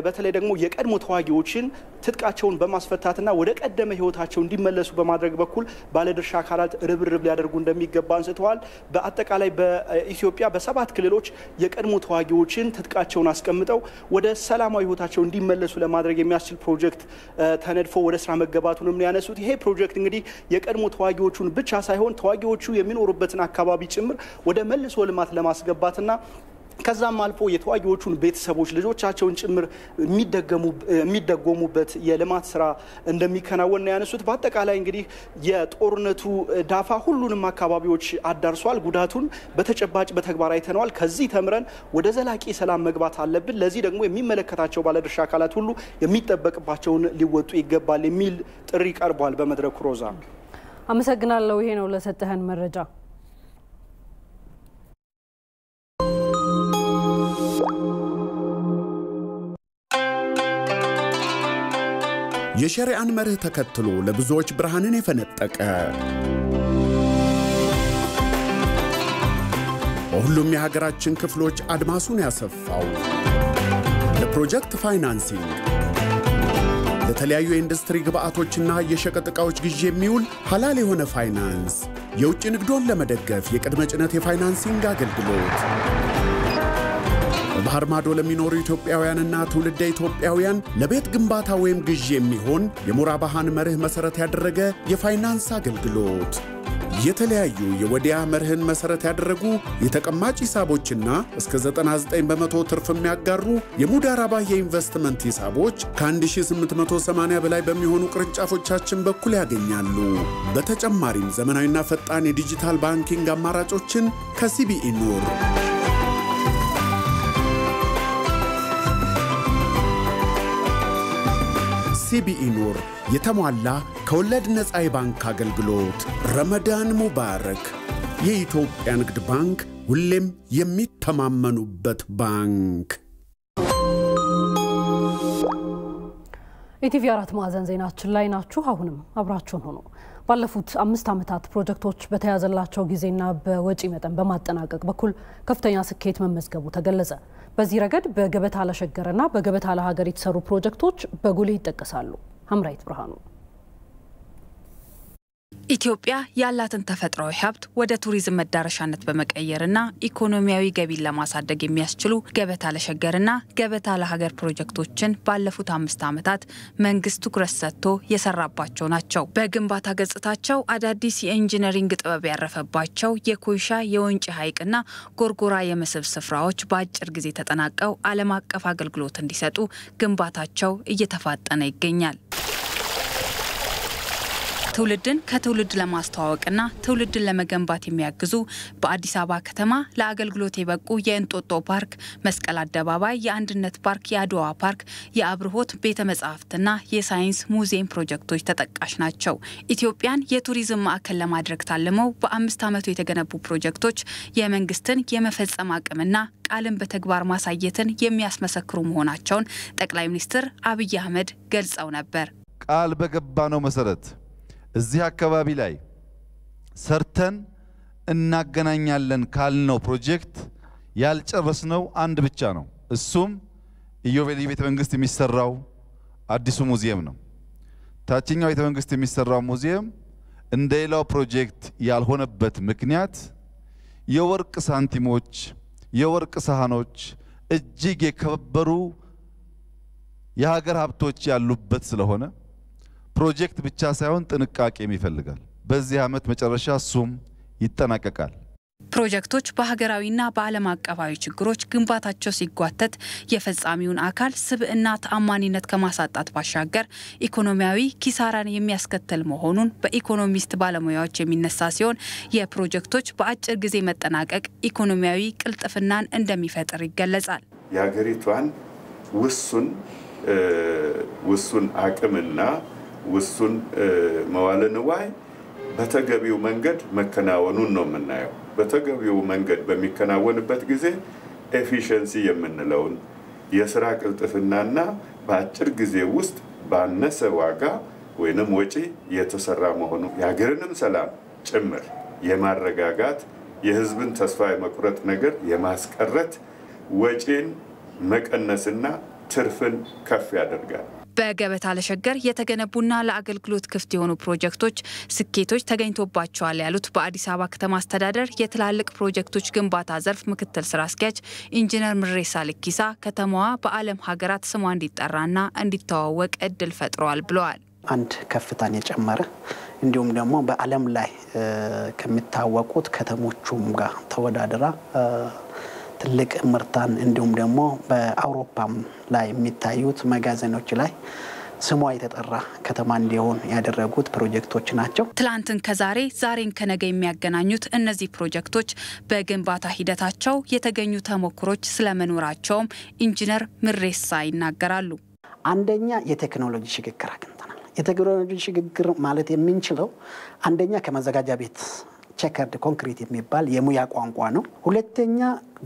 በተለይ ደግሞ የቀድሞ ተዋጊዎችን ትጥቃቸውን በማስፈታትና ወደ ቀደመ ህይወታቸው እንዲመለሱ በማድረግ በኩል ባለድርሻ አካላት ርብርብ ሊያደርጉ እንደሚገባ አንስተዋል። በአጠቃላይ በኢትዮጵያ በ7 ክልሎች የቀድሞ ተዋጊዎችን ትጥቃቸውን አስቀምጠው ወደ ሰላማዊ ህይወታቸው እንዲመለሱ ለማድረግ የሚያስችል ፕሮጀክት ተነድፎ ወደ ስራ መገባቱንም ነው ያነሱት። ይሄ ፕሮጀክት እንግዲህ የቀድሞ ተዋጊዎቹን ብቻ ሳይሆን ተዋጊዎቹ የሚኖሩበትን አካባቢ ጭምር ወደ መልሶ ልማት ለማስገባትና ከዛም አልፎ የተዋጊዎቹን ቤተሰቦች ልጆቻቸውን ጭምር የሚደጎሙበት የልማት ስራ እንደሚከናወን ያነሱት። በአጠቃላይ እንግዲህ የጦርነቱ ዳፋ ሁሉንም አካባቢዎች አዳርሷል። ጉዳቱን በተጨባጭ በተግባር አይተነዋል። ከዚህ ተምረን ወደ ዘላቂ ሰላም መግባት አለብን። ለዚህ ደግሞ የሚመለከታቸው ባለድርሻ አካላት ሁሉ የሚጠበቅባቸውን ሊወጡ ይገባል የሚል ጥሪ ቀርቧል በመድረኩ። ሮዛ፣ አመሰግናለሁ። ይሄ ነው ለሰጠህን መረጃ። የሸሪዓን መርህ ተከትሎ ለብዙዎች ብርሃንን የፈነጠቀ በሁሉም የሀገራችን ክፍሎች አድማሱን ያሰፋው ለፕሮጀክት ፋይናንሲንግ ለተለያዩ የኢንዱስትሪ ግብአቶችና የሸቀጥ ዕቃዎች ግዢ የሚውል ሐላል የሆነ ፋይናንስ የውጭ ንግዶን ለመደገፍ የቅድመ ጭነት የፋይናንሲንግ አገልግሎት በባህር ማዶ ለሚኖሩ ኢትዮጵያውያንና ትውልደ ኢትዮጵያውያን ለቤት ግንባታ ወይም ግዢ የሚሆን የሙራባሃን መርህ መሰረት ያደረገ የፋይናንስ አገልግሎት የተለያዩ የወዲያ መርህን መሰረት ያደረጉ የተቀማጭ ሂሳቦችና እስከ 99% ትርፍ የሚያጋሩ የሙዳራባህ የኢንቨስትመንት ሂሳቦች ከ1880 በላይ በሚሆኑ ቅርንጫፎቻችን በኩል ያገኛሉ። በተጨማሪም ዘመናዊና ፈጣን የዲጂታል ባንኪንግ አማራጮችን ከሲቢኢ ኑር ሲቢኢ ኑር የተሟላ ከወለድ ነፃ የባንክ አገልግሎት። ረመዳን ሙባረክ። የኢትዮጵያ ንግድ ባንክ ሁሌም የሚተማመኑበት ባንክ። ኢቲቪ 4 ማዕዘን ዜናችን ላይ ናችሁ። አሁንም አብራችሁን ሆኖ ባለፉት 5 ዓመታት ፕሮጀክቶች በተያዘላቸው ጊዜና በወጪ መጠን በማጠናቀቅ በኩል ከፍተኛ ስኬት መመዝገቡ ተገለጸ። በዚህ ረገድ በገበታ ለሸገርና በገበታ ለሀገር የተሰሩ ፕሮጀክቶች በጉልህ ይጠቀሳሉ። ሐምራይት ብርሃኑ ኢትዮጵያ ያላትን ተፈጥሯዊ ሀብት ወደ ቱሪዝም መዳረሻነት በመቀየርና ኢኮኖሚያዊ ገቢን ለማሳደግ የሚያስችሉ ገበታ ለሸገርና ገበታ ለሀገር ፕሮጀክቶችን ባለፉት 5 ዓመታት መንግስት ትኩረት ሰጥቶ የሰራባቸው ናቸው። በግንባታ ገጽታቸው አዳዲስ የኢንጂነሪንግ ጥበብ ያረፈባቸው የኮይሻ የወንጪ ሐይቅና ጎርጎራ የመስህብ ስፍራዎች በአጭር ጊዜ ተጠናቀው ዓለም አቀፍ አገልግሎት እንዲሰጡ ግንባታቸው እየተፋጠነ ይገኛል። ትውልድን ከትውልድ ለማስተዋወቅና ትውልድን ለመገንባት የሚያግዙ በአዲስ አበባ ከተማ ለአገልግሎት የበቁ የእንጦጦ ፓርክ፣ መስቀል አደባባይ፣ የአንድነት ፓርክ፣ የአድዋ ፓርክ፣ የአብርሆት ቤተ መጻሕፍትና የሳይንስ ሙዚየም ፕሮጀክቶች ተጠቃሽ ናቸው። ኢትዮጵያን የቱሪዝም ማዕከል ለማድረግ ታልመው በ5 ዓመቱ የተገነቡ ፕሮጀክቶች የመንግስትን የመፈጸም አቅምና ቃልን በተግባር ማሳየትን የሚያስመሰክሩ መሆናቸውን ጠቅላይ ሚኒስትር አብይ አህመድ ገልጸው ነበር። ቃል በገባነው መሰረት እዚህ አካባቢ ላይ ሰርተን እናገናኛለን ካልነው ፕሮጀክት ያልጨረስነው አንድ ብቻ ነው። እሱም ኢዮቤልዩ ቤተ መንግስት የሚሰራው አዲሱ ሙዚየም ነው። ታችኛው ቤተ መንግስት የሚሰራው ሙዚየም እንደሌላው ፕሮጀክት ያልሆነበት ምክንያት የወርቅ ሳንቲሞች፣ የወርቅ ሳህኖች እጅግ የከበሩ የሀገር ሀብቶች ያሉበት ስለሆነ ፕሮጀክት ብቻ ሳይሆን ጥንቃቄም ይፈልጋል። በዚህ ዓመት መጨረሻ እሱም ይጠናቀቃል። ፕሮጀክቶች በሀገራዊና በዓለም አቀፋዊ ችግሮች ግንባታቸው ሲጓተት የፈጻሚውን አካል ስብዕና ተአማኒነት ከማሳጣት ባሻገር ኢኮኖሚያዊ ኪሳራን የሚያስከትል መሆኑን በኢኮኖሚስት ባለሙያዎች የሚነሳ ሲሆን የፕሮጀክቶች በአጭር ጊዜ መጠናቀቅ ኢኮኖሚያዊ ቅልጥፍናን እንደሚፈጥር ይገለጻል። የሀገሪቷን ውሱን አቅምና ውሱን መዋለ ንዋይ በተገቢው መንገድ መከናወኑን ነው የምናየው። በተገቢው መንገድ በሚከናወንበት ጊዜ ኤፊሽንሲ የምንለውን የስራ ቅልጥፍናና በአጭር ጊዜ ውስጥ ባነሰ ዋጋ ወይንም ወጪ የተሰራ መሆኑ የሀገርንም ሰላም ጭምር የማረጋጋት የህዝብን ተስፋ የመቁረጥ ነገር የማስቀረት ወጪን መቀነስና ትርፍን ከፍ ያደርጋል። በገበታ ለሸገር የተገነቡና ለአገልግሎት ክፍት የሆኑ ፕሮጀክቶች ስኬቶች ተገኝቶባቸዋል ያሉት በአዲስ አበባ ከተማ አስተዳደር የትላልቅ ፕሮጀክቶች ግንባታ ዘርፍ ምክትል ስራ አስኪያጅ ኢንጂነር ምሬሳ ልኪሳ ከተማዋ በዓለም ሀገራት ስሟ እንዲጠራና እንዲተዋወቅ እድል ፈጥረዋል ብለዋል። አንድ ከፍታን የጨመረ እንዲሁም ደግሞ በዓለም ላይ ከሚታወቁት ከተሞቹም ጋር ተወዳድራ ትልቅ ምርታን እንዲሁም ደግሞ በአውሮፓም ላይ የሚታዩት መጋዘኖች ላይ ስሟ የተጠራ ከተማ እንዲሆን ያደረጉት ፕሮጀክቶች ናቸው። ትላንትን ከዛሬ ዛሬን ከነገ የሚያገናኙት እነዚህ ፕሮጀክቶች በግንባታ ሂደታቸው የተገኙ ተሞክሮች ስለመኖራቸውም ኢንጂነር ምሬሳ ይናገራሉ። አንደኛ የቴክኖሎጂ ሽግግር አግኝተናል። የቴክኖሎጂ ሽግግር ማለት የምንችለው አንደኛ ከመዘጋጃ ቤት ቸከርድ ኮንክሪት የሚባል የሙያ ቋንቋ ነው። ሁለተኛ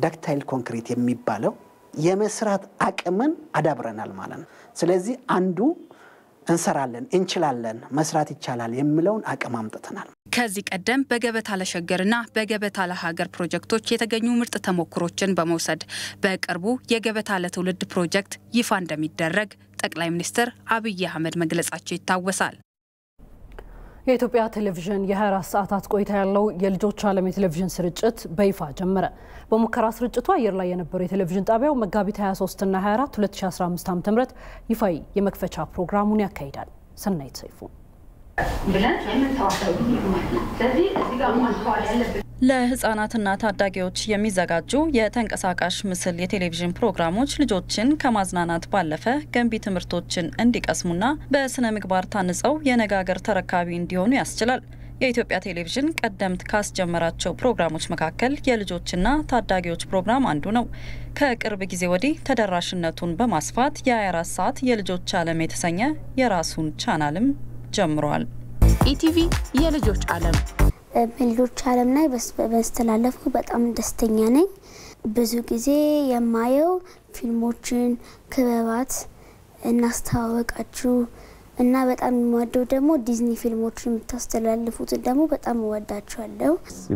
ዳክታይል ኮንክሪት የሚባለው የመስራት አቅምን አዳብረናል ማለት ነው። ስለዚህ አንዱ እንሰራለን፣ እንችላለን፣ መስራት ይቻላል የሚለውን አቅም አምጥተናል። ከዚህ ቀደም በገበታ ለሸገርና በገበታ ለሀገር ፕሮጀክቶች የተገኙ ምርጥ ተሞክሮችን በመውሰድ በቅርቡ የገበታ ለትውልድ ፕሮጀክት ይፋ እንደሚደረግ ጠቅላይ ሚኒስትር አብይ አህመድ መግለጻቸው ይታወሳል። የኢትዮጵያ ቴሌቪዥን የ24 ሰዓታት ቆይታ ያለው የልጆች ዓለም የቴሌቪዥን ስርጭት በይፋ ጀመረ። በሙከራ ስርጭቱ አየር ላይ የነበረው የቴሌቪዥን ጣቢያው መጋቢት 23 እና 24 2015 ዓ.ም ይፋዊ የመክፈቻ ፕሮግራሙን ያካሂዳል። ሰናይት ሰይፉ ለህፃናትና ታዳጊዎች የሚዘጋጁ የተንቀሳቃሽ ምስል የቴሌቪዥን ፕሮግራሞች ልጆችን ከማዝናናት ባለፈ ገንቢ ትምህርቶችን እንዲቀስሙና በስነ ምግባር ታንጸው የነገ ሀገር ተረካቢ እንዲሆኑ ያስችላል። የኢትዮጵያ ቴሌቪዥን ቀደምት ካስጀመራቸው ፕሮግራሞች መካከል የልጆችና ታዳጊዎች ፕሮግራም አንዱ ነው። ከቅርብ ጊዜ ወዲህ ተደራሽነቱን በማስፋት የ24 ሰዓት የልጆች ዓለም የተሰኘ የራሱን ቻናልም ጀምሯል። ኢቲቪ የልጆች ዓለም በልጆች ዓለም ላይ በስተላለፉ በጣም ደስተኛ ነኝ። ብዙ ጊዜ የማየው ፊልሞችን፣ ክበባት እናስተዋወቃችሁ እና በጣም የምወደው ደግሞ ዲዝኒ ፊልሞችን የምታስተላልፉት ደግሞ በጣም እወዳቸዋለሁ።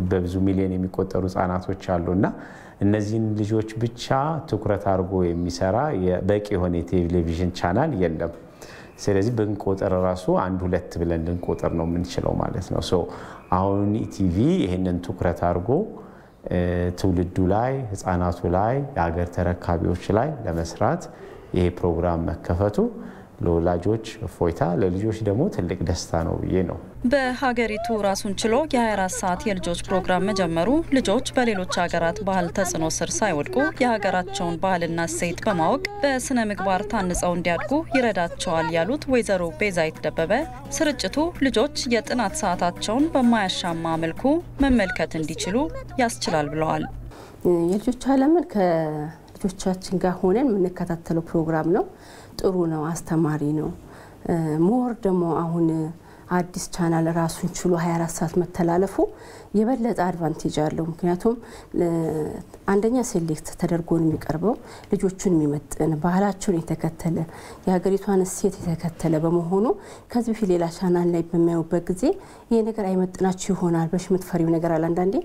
በብዙ ሚሊዮን የሚቆጠሩ ህጻናቶች አሉና እነዚህን ልጆች ብቻ ትኩረት አድርጎ የሚሰራ በቂ የሆነ የቴሌቪዥን ቻናል የለም። ስለዚህ ብንቆጥር ራሱ 1-2 ብለን ልንቆጥር ነው የምንችለው ማለት ነው። አሁን ኢቲቪ ይሄንን ትኩረት አድርጎ ትውልዱ ላይ ህፃናቱ ላይ የሀገር ተረካቢዎች ላይ ለመስራት ይሄ ፕሮግራም መከፈቱ ለወላጆች እፎይታ ለልጆች ደግሞ ትልቅ ደስታ ነው ብዬ ነው። በሀገሪቱ ራሱን ችሎ የ24 ሰዓት የልጆች ፕሮግራም መጀመሩ ልጆች በሌሎች ሀገራት ባህል ተጽዕኖ ስር ሳይወድቁ የሀገራቸውን ባህልና እሴት በማወቅ በስነ ምግባር ታንጸው እንዲያድጉ ይረዳቸዋል ያሉት ወይዘሮ ቤዛይት ደበበ ስርጭቱ ልጆች የጥናት ሰዓታቸውን በማያሻማ መልኩ መመልከት እንዲችሉ ያስችላል ብለዋል። የልጆች ዓለምን ከልጆቻችን ጋር ሆነን የምንከታተለው ፕሮግራም ነው። ጥሩ ነው፣ አስተማሪ ነው። ሞር ደግሞ አሁን አዲስ ቻናል ራሱን ችሎ 24 ሰዓት መተላለፉ የበለጠ አድቫንቴጅ አለው። ምክንያቱም አንደኛ ሴሌክት ተደርጎ የሚቀርበው ልጆቹን የሚመጥን ባህላቸውን የተከተለ የሀገሪቷን እሴት የተከተለ በመሆኑ ከዚህ በፊት ሌላ ቻናል ላይ በሚያዩበት ጊዜ ይሄ ነገር አይመጥናችሁ ይሆናል ብለሽ የምትፈሪው ነገር አለ። አንዳንዴ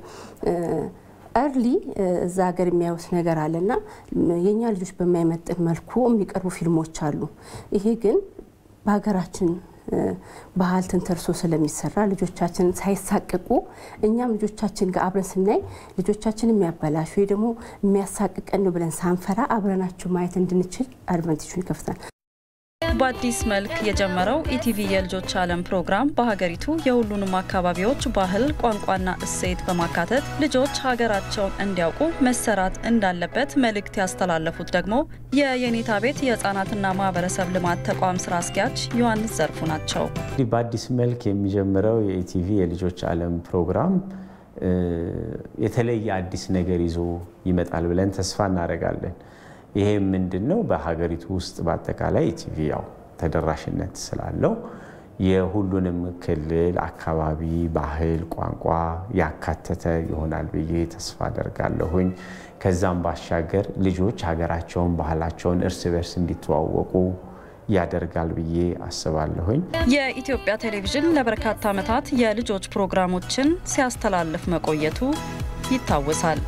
እርሊ እዛ ሀገር የሚያዩት ነገር አለና የኛ ልጆች በማይመጥን መልኩ የሚቀርቡ ፊልሞች አሉ። ይሄ ግን በሀገራችን ባህል ተንተርሶ ስለሚሰራ ልጆቻችን ሳይሳቀቁ እኛም ልጆቻችን ጋር አብረን ስናይ ልጆቻችን የሚያበላሹ ወይ ደግሞ የሚያሳቅቀን ነው ብለን ሳንፈራ አብረናቸው ማየት እንድንችል አድቫንቴጁን ይከፍታል። በአዲስ መልክ የጀመረው ኢቲቪ የልጆች ዓለም ፕሮግራም በሀገሪቱ የሁሉንም አካባቢዎች ባህል፣ ቋንቋና እሴት በማካተት ልጆች ሀገራቸውን እንዲያውቁ መሰራት እንዳለበት መልእክት ያስተላለፉት ደግሞ የየኔታ ቤት የህፃናትና ማህበረሰብ ልማት ተቋም ስራ አስኪያጅ ዮሐንስ ዘርፉ ናቸው። በአዲስ መልክ የሚጀምረው የኢቲቪ የልጆች ዓለም ፕሮግራም የተለየ አዲስ ነገር ይዞ ይመጣል ብለን ተስፋ እናደርጋለን። ይሄ ምንድነው? በሀገሪቱ ውስጥ በአጠቃላይ ኢቲቪ ያው ተደራሽነት ስላለው የሁሉንም ክልል አካባቢ ባህል፣ ቋንቋ ያካተተ ይሆናል ብዬ ተስፋ አደርጋለሁኝ። ከዛም ባሻገር ልጆች ሀገራቸውን፣ ባህላቸውን እርስ በርስ እንዲተዋወቁ ያደርጋል ብዬ አስባለሁኝ። የኢትዮጵያ ቴሌቪዥን ለበርካታ ዓመታት የልጆች ፕሮግራሞችን ሲያስተላልፍ መቆየቱ ይታወሳል።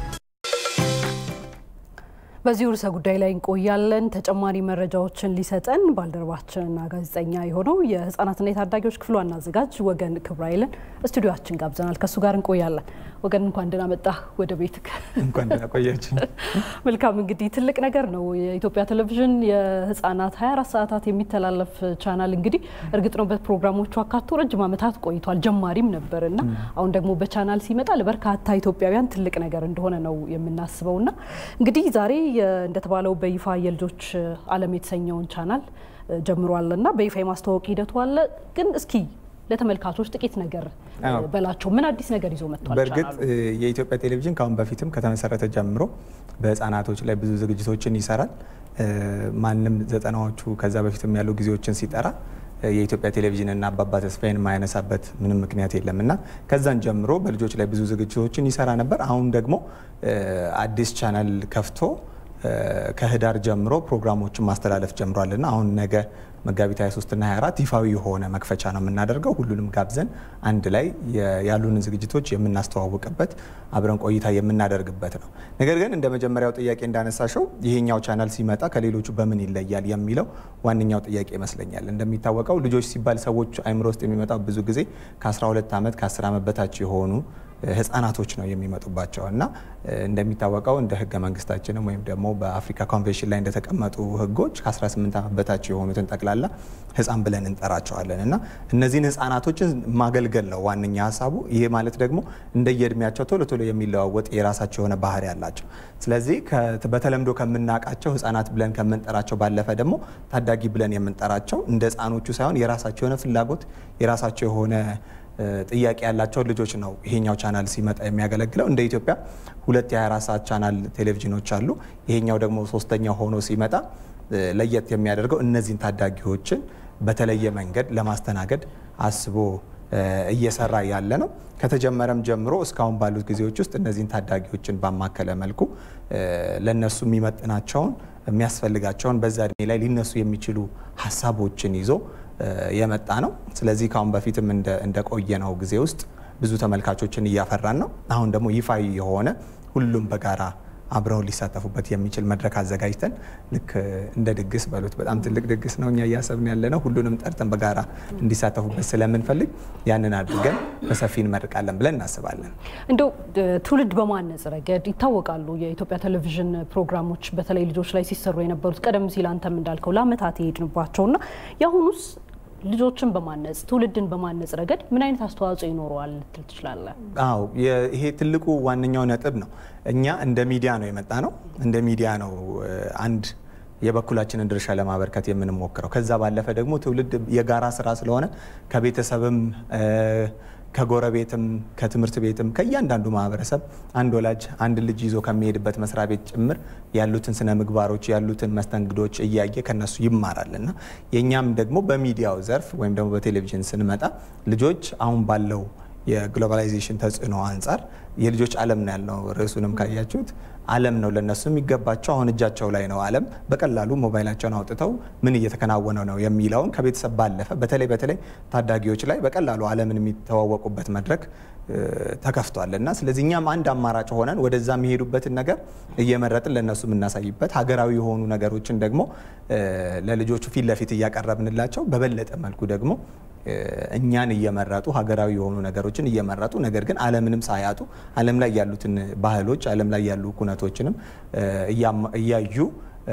በዚህ ርዕሰ ጉዳይ ላይ እንቆያለን። ተጨማሪ መረጃዎችን ሊሰጠን ባልደረባችንና ጋዜጠኛ የሆነው የህፃናትና የታዳጊዎች ክፍል ዋና አዘጋጅ ወገን ክብራይልን ስቱዲዮአችን ጋብዘናል። ከሱ ጋር እንቆያለን። ወገን እንኳን ደህና መጣህ ወደ ቤትክ። እንኳን ደህና ቆያችሁ። መልካም። እንግዲህ ትልቅ ነገር ነው የኢትዮጵያ ቴሌቪዥን የህፃናት 24 ሰዓታት የሚተላለፍ ቻናል። እንግዲህ እርግጥ ነው በፕሮግራሞቹ አካቶ ረጅም ዓመታት ቆይቷል። ጀማሪም ነበርና አሁን ደግሞ በቻናል ሲመጣ ለበርካታ ኢትዮጵያውያን ትልቅ ነገር እንደሆነ ነው የምናስበውና እንግዲህ ዛሬ እንደተባለው በይፋ የልጆች ዓለም የተሰኘውን ቻናል ጀምሯልና በይፋ የማስተዋወቅ ሂደቱ አለ። ግን እስኪ ለተመልካቾች ጥቂት ነገር በላቸው። ምን አዲስ ነገር ይዞ መጥቷል? በእርግጥ የኢትዮጵያ ቴሌቪዥን ካሁን በፊትም ከተመሰረተ ጀምሮ በህፃናቶች ላይ ብዙ ዝግጅቶችን ይሰራል። ማንም ዘጠናዎቹ ከዛ በፊትም ያሉ ጊዜዎችን ሲጠራ የኢትዮጵያ ቴሌቪዥን እና አባባ ተስፋዬን ማያነሳበት ምንም ምክንያት የለምና ከዛን ጀምሮ በልጆች ላይ ብዙ ዝግጅቶችን ይሰራ ነበር። አሁን ደግሞ አዲስ ቻናል ከፍቶ ከህዳር ጀምሮ ፕሮግራሞችን ማስተላለፍ ጀምሯልና አሁን ነገ መጋቢት 23 እና 24 ይፋዊ የሆነ መክፈቻ ነው የምናደርገው። ሁሉንም ጋብዘን አንድ ላይ ያሉንን ዝግጅቶች የምናስተዋውቅበት አብረን ቆይታ የምናደርግበት ነው። ነገር ግን እንደ መጀመሪያው ጥያቄ እንዳነሳሽው ይሄኛው ቻናል ሲመጣ ከሌሎቹ በምን ይለያል የሚለው ዋነኛው ጥያቄ ይመስለኛል። እንደሚታወቀው ልጆች ሲባል ሰዎች አይምሮ ውስጥ የሚመጣው ብዙ ጊዜ ከ12 ዓመት ከ10 ዓመት በታች የሆኑ ህፃናቶች ነው የሚመጡባቸው እና እንደሚታወቀው እንደ ህገ መንግስታችንም ወይም ደግሞ በአፍሪካ ኮንቬንሽን ላይ እንደተቀመጡ ህጎች ከ18 ዓመት በታች የሆኑትን ጠቅላላ ህፃን ብለን እንጠራቸዋለን እና እነዚህን ህፃናቶችን ማገልገል ነው ዋነኛ ሀሳቡ። ይሄ ማለት ደግሞ እንደየእድሜያቸው ቶሎ ቶሎ የሚለዋወጥ የራሳቸው የሆነ ባህሪ ያላቸው፣ ስለዚህ በተለምዶ ከምናውቃቸው ህፃናት ብለን ከምንጠራቸው ባለፈ ደግሞ ታዳጊ ብለን የምንጠራቸው እንደ ህፃኖቹ ሳይሆን የራሳቸው የሆነ ፍላጎት የራሳቸው የሆነ ጥያቄ ያላቸው ልጆች ነው ይሄኛው ቻናል ሲመጣ የሚያገለግለው። እንደ ኢትዮጵያ 2 የ24 ሰዓት ቻናል ቴሌቪዥኖች አሉ። ይሄኛው ደግሞ ሶስተኛው ሆኖ ሲመጣ ለየት የሚያደርገው እነዚህን ታዳጊዎችን በተለየ መንገድ ለማስተናገድ አስቦ እየሰራ ያለ ነው። ከተጀመረም ጀምሮ እስካሁን ባሉት ጊዜዎች ውስጥ እነዚህን ታዳጊዎችን ባማከለ መልኩ ለነሱ የሚመጥናቸውን የሚያስፈልጋቸውን በዛ እድሜ ላይ ሊነሱ የሚችሉ ሀሳቦችን ይዞ የመጣ ነው። ስለዚህ ካሁን በፊትም እንደቆየ ነው ጊዜ ውስጥ ብዙ ተመልካቾችን እያፈራን ነው። አሁን ደግሞ ይፋዊ የሆነ ሁሉም በጋራ አብረው ሊሳተፉበት የሚችል መድረክ አዘጋጅተን ልክ እንደ ድግስ በሉት በጣም ትልቅ ድግስ ነው እኛ እያሰብን ያለነው። ሁሉንም ጠርተን በጋራ እንዲሳተፉበት ስለምንፈልግ ያንን አድርገን በሰፊ እንመርቃለን ብለን እናስባለን። እንደው ትውልድ በማነጽ ረገድ ይታወቃሉ የኢትዮጵያ ቴሌቪዥን ፕሮግራሞች በተለይ ልጆች ላይ ሲሰሩ የነበሩት ቀደም ሲል አንተም እንዳልከው ለአመታት የሄድንባቸውና ያሁኑስ ልጆችን በማነጽ ትውልድን በማነጽ ረገድ ምን አይነት አስተዋጽኦ ይኖረዋል ልትል ትችላለህ? አዎ ይሄ ትልቁ ዋነኛው ነጥብ ነው። እኛ እንደ ሚዲያ ነው የመጣ ነው። እንደ ሚዲያ ነው አንድ የበኩላችንን ድርሻ ለማበርከት የምንሞክረው። ከዛ ባለፈ ደግሞ ትውልድ የጋራ ስራ ስለሆነ ከቤተሰብም ከጎረቤትም ከትምህርት ቤትም ከእያንዳንዱ ማህበረሰብ አንድ ወላጅ አንድ ልጅ ይዞ ከሚሄድበት መስሪያ ቤት ጭምር ያሉትን ስነ ምግባሮች ያሉትን መስተንግዶች እያየ ከነሱ ይማራልና የኛም ደግሞ በሚዲያው ዘርፍ ወይም ደግሞ በቴሌቪዥን ስንመጣ ልጆች አሁን ባለው የግሎባላይዜሽን ተጽዕኖ አንጻር የልጆች ዓለም ነው ያለው። ርዕሱንም ካያችሁት ዓለም ነው ለነሱ የሚገባቸው አሁን እጃቸው ላይ ነው። ዓለም በቀላሉ ሞባይላቸውን አውጥተው ምን እየተከናወነ ነው የሚለውን ከቤተሰብ ባለፈ በተለይ ታዳጊዎች ላይ በቀላሉ ዓለምን የሚተዋወቁበት መድረክ ተከፍቷልና ስለዚህ እኛም አንድ አማራጭ ሆነን ወደዛ የሚሄዱበትን ነገር እየመረጥን ለነሱ የምናሳይበት ሀገራዊ የሆኑ ነገሮችን ደግሞ ለልጆቹ ፊት ለፊት እያቀረብንላቸው በበለጠ መልኩ ደግሞ እኛን እየመረጡ ሀገራዊ የሆኑ ነገሮችን እየመረጡ ነገር ግን ዓለምንም ሳያጡ ዓለም ላይ ያሉትን ባህሎች ዓለም ላይ ያሉ ኩነቶችንም እያዩ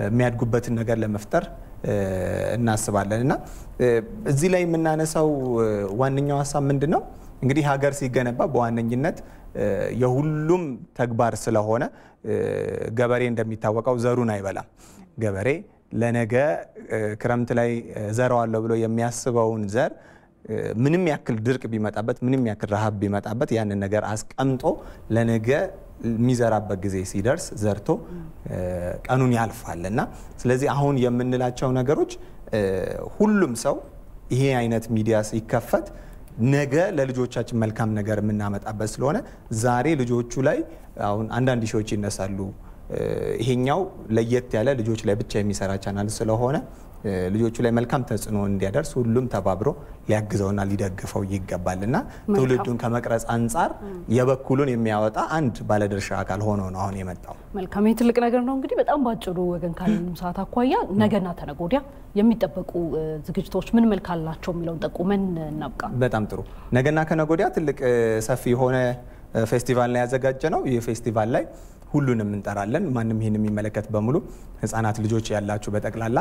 የሚያድጉበትን ነገር ለመፍጠር እናስባለን እና እዚህ ላይ የምናነሳው ዋነኛው ሀሳብ ምንድነው? እንግዲህ ሀገር ሲገነባ በዋነኝነት የሁሉም ተግባር ስለሆነ ገበሬ እንደሚታወቀው ዘሩን አይበላም። ገበሬ ለነገ ክረምት ላይ ዘራዋለሁ ብሎ የሚያስበውን ዘር ምንም ያክል ድርቅ ቢመጣበት ምንም ያክል ረሃብ ቢመጣበት ያንን ነገር አስቀምጦ ለነገ የሚዘራበት ጊዜ ሲደርስ ዘርቶ ቀኑን ያልፋልና ስለዚህ አሁን የምንላቸው ነገሮች ሁሉም ሰው ይሄ አይነት ሚዲያ ሲከፈት ነገ ለልጆቻችን መልካም ነገር የምናመጣበት ስለሆነ ዛሬ ልጆቹ ላይ አሁን አንዳንድ ሺዎች ይነሳሉ። ይሄኛው ለየት ያለ ልጆች ላይ ብቻ የሚሰራ ቻናል ስለሆነ ልጆቹ ላይ መልካም ተጽዕኖ እንዲያደርስ ሁሉም ተባብሮ ሊያግዘውና ሊደግፈው ይገባልና ትውልዱን ከመቅረጽ አንጻር የበኩሉን የሚያወጣ አንድ ባለድርሻ አካል ሆኖ ነው አሁን የመጣው። መልካም ትልቅ ነገር ነው። እንግዲህ በጣም ባጭሩ ወገን ካለን ሰዓት አኳያ ነገና ተነገ ወዲያ የሚጠበቁ ዝግጅቶች ምን መልክ አላቸው የሚለውን ጠቁመን እናብቃ። በጣም ጥሩ። ነገና ከነገ ወዲያ ትልቅ ሰፊ የሆነ ፌስቲቫል ላይ ያዘጋጀ ነው። ይህ ፌስቲቫል ላይ ሁሉንም እንጠራለን። ማንም ይሄን የሚመለከት በሙሉ ህፃናት ልጆች ያላችሁ በጠቅላላ